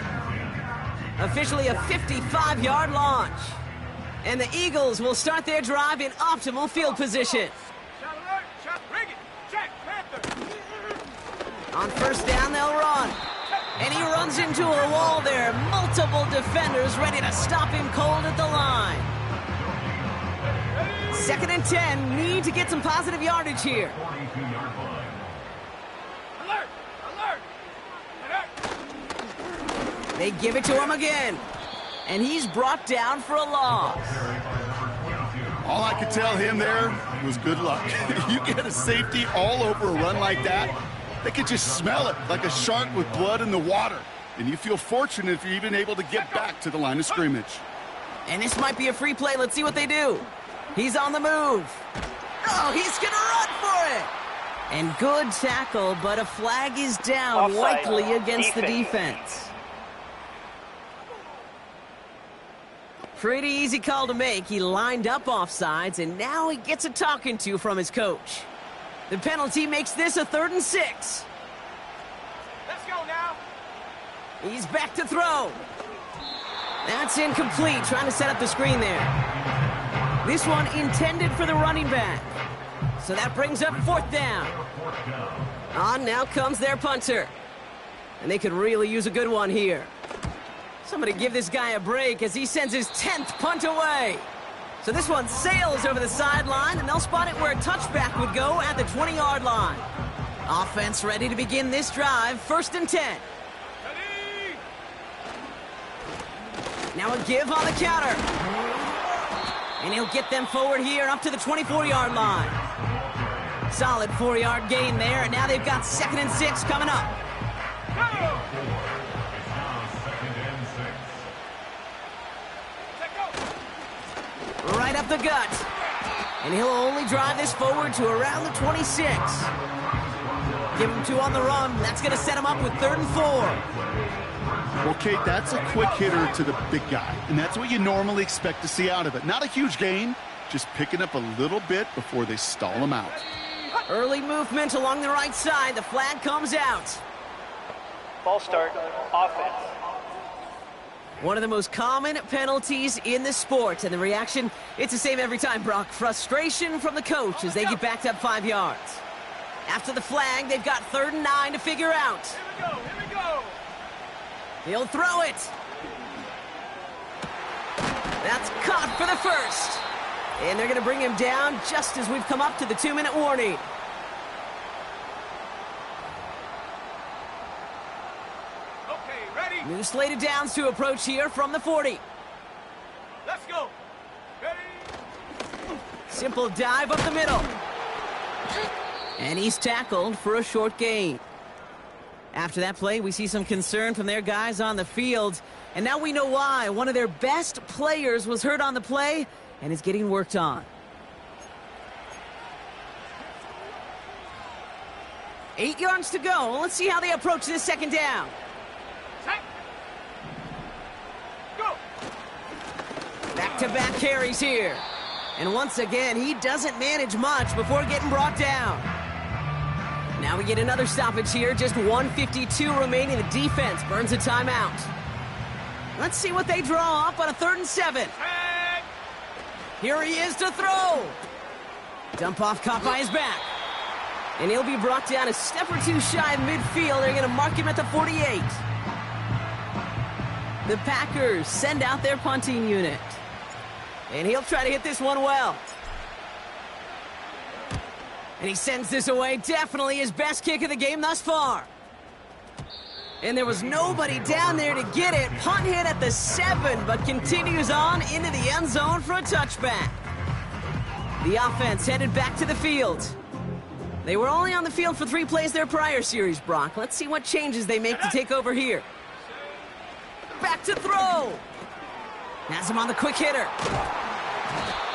Officially a 55-yard launch. And the Eagles will start their drive in optimal field position. Shot alert, shot, bring it. Jack Panther. On 1st down, they'll run. And he runs into a wall there. Multiple defenders ready to stop him cold at the line. 2nd and 10, need to get some positive yardage here. Alert, alert. They give it to him again. And he's brought down for a loss. All I could tell him there was good luck. You get a safety all over a run like that, they could just smell it like a shark with blood in the water. And you feel fortunate if you're even able to get back to the line of scrimmage. And this might be a free play. Let's see what they do. He's on the move. Oh, he's going to run for it. And good tackle, but a flag is down, Offside. likely against the defense. Pretty easy call to make. He lined up offsides, and now he gets a talking to from his coach. The penalty makes this a 3rd and 6. He's back to throw. That's incomplete, trying to set up the screen there. This one intended for the running back. So that brings up 4th down. On now comes their punter. And they could really use a good one here. Somebody give this guy a break as he sends his 10th punt away. So this one sails over the sideline, and they'll spot it where a touchback would go at the 20-yard line. Offense ready to begin this drive, 1st and 10. Now a give on the counter. And he'll get them forward here up to the 24-yard line. Solid 4-yard gain there, and now they've got 2nd and 6 coming up. Right up the gut. And he'll only drive this forward to around the 26. Give him 2 on the run. That's going to set him up with 3rd and 4. Well, Kate, that's a quick hitter to the big guy, and that's what you normally expect to see out of it. Not a huge gain, just picking up a little bit before they stall him out. Early movement along the right side. The flag comes out. Ball start, offense. One of the most common penalties in the sport, and the reaction, it's the same every time, Brock. Frustration from the coach as they get backed up 5 yards. After the flag, they've got 3rd and 9 to figure out. Here we go. He'll throw it. That's caught for the 1st. And they're going to bring him down just as we've come up to the 2-minute warning. Okay, ready? New slate of downs to approach here from the 40. Let's go. Ready? Simple dive up the middle. And he's tackled for a short gain. After that play, we see some concern from their guys on the field. And now we know why. One of their best players was hurt on the play and is getting worked on. 8 yards to go. Let's see how they approach this 2nd down. Set. Go. Back-to-back carries here. And once again, he doesn't manage much before getting brought down. Now we get another stoppage here. Just 1:52 remaining. The defense burns a timeout. Let's see what they draw up on a 3rd and 7. Here he is to throw. Dump off caught by his back. And he'll be brought down a step or 2 shy of midfield. They're going to mark him at the 48. The Packers send out their punting unit. And he'll try to hit this one well. And he sends this away. Definitely his best kick of the game thus far. And there was nobody down there to get it. Punt hit at the 7, but continues on into the end zone for a touchback. The offense headed back to the field. They were only on the field for 3 plays their prior series, Brock. Let's see what changes they make to take over here. Back to throw. Has him on the quick hitter.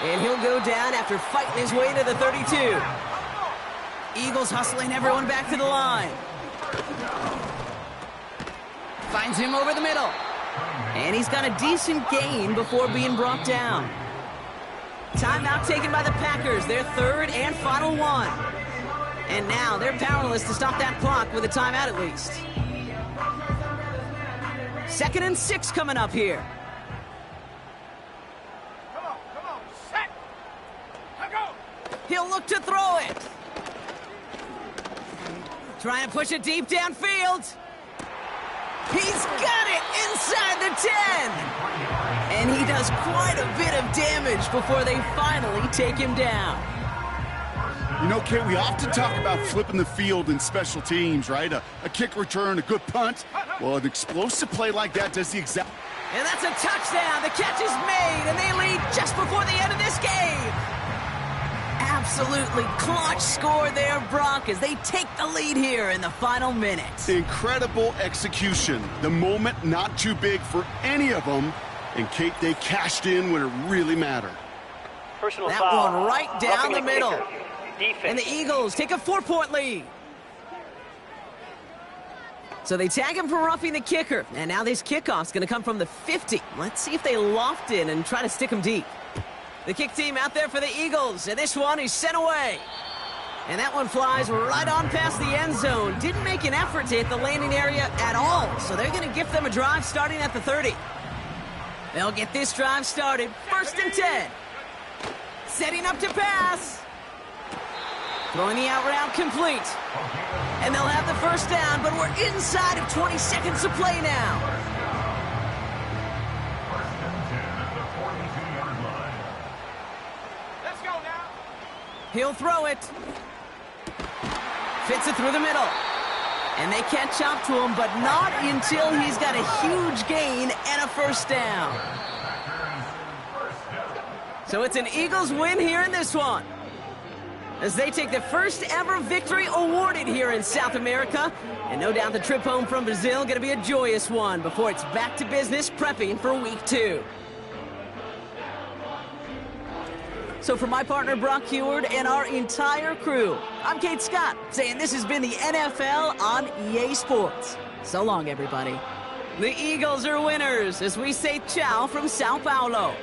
And he'll go down after fighting his way to the 32. Eagles hustling everyone back to the line. Finds him over the middle. And he's got a decent gain before being brought down. Timeout taken by the Packers, their 3rd and final one. And now they're powerless to stop that clock with a timeout at least. 2nd and 6 coming up here. Come on, set. Go. He'll look to throw it. Trying to push it deep downfield. He's got it inside the 10. And he does quite a bit of damage before they finally take him down. You know, Kate, we often talk about flipping the field in special teams, right? A kick return, a good punt. Well, an explosive play like that does the exact... And that's a touchdown. The catch is made, and they lead just before the end of this game. Absolutely clutch score there, Brock, as they take the lead here in the final minute. Incredible execution. The moment not too big for any of them. And, Kate, they cashed in when it really mattered. Personal That foul. one right down Roughing the middle. kicker. Defense. And the Eagles take a 4-point lead. So they tag him for roughing the kicker. And now this kickoff's going to come from the 50. Let's see if they loft in and try to stick him deep. The kick team out there for the Eagles. And this one is sent away. And that one flies right on past the end zone. Didn't make an effort to hit the landing area at all, so they're going to gift them a drive starting at the 30. They'll get this drive started. 1st and 10. Setting up to pass. Throwing the out route complete. And they'll have the first down, but we're inside of 20 seconds to play now. First and 10 at the 42-yard line. Let's go now. He'll throw it. Fits it through the middle. And they catch up to him, but not until he's got a huge gain and a first down. So it's an Eagles win here in this one, as they take the first ever victory awarded here in South America. And no doubt the trip home from Brazil going to be a joyous one before it's back to business prepping for week 2. So for my partner Brock Heward and our entire crew, I'm Kate Scott saying this has been the NFL on EA Sports. So long, everybody. The Eagles are winners as we say ciao from Sao Paulo.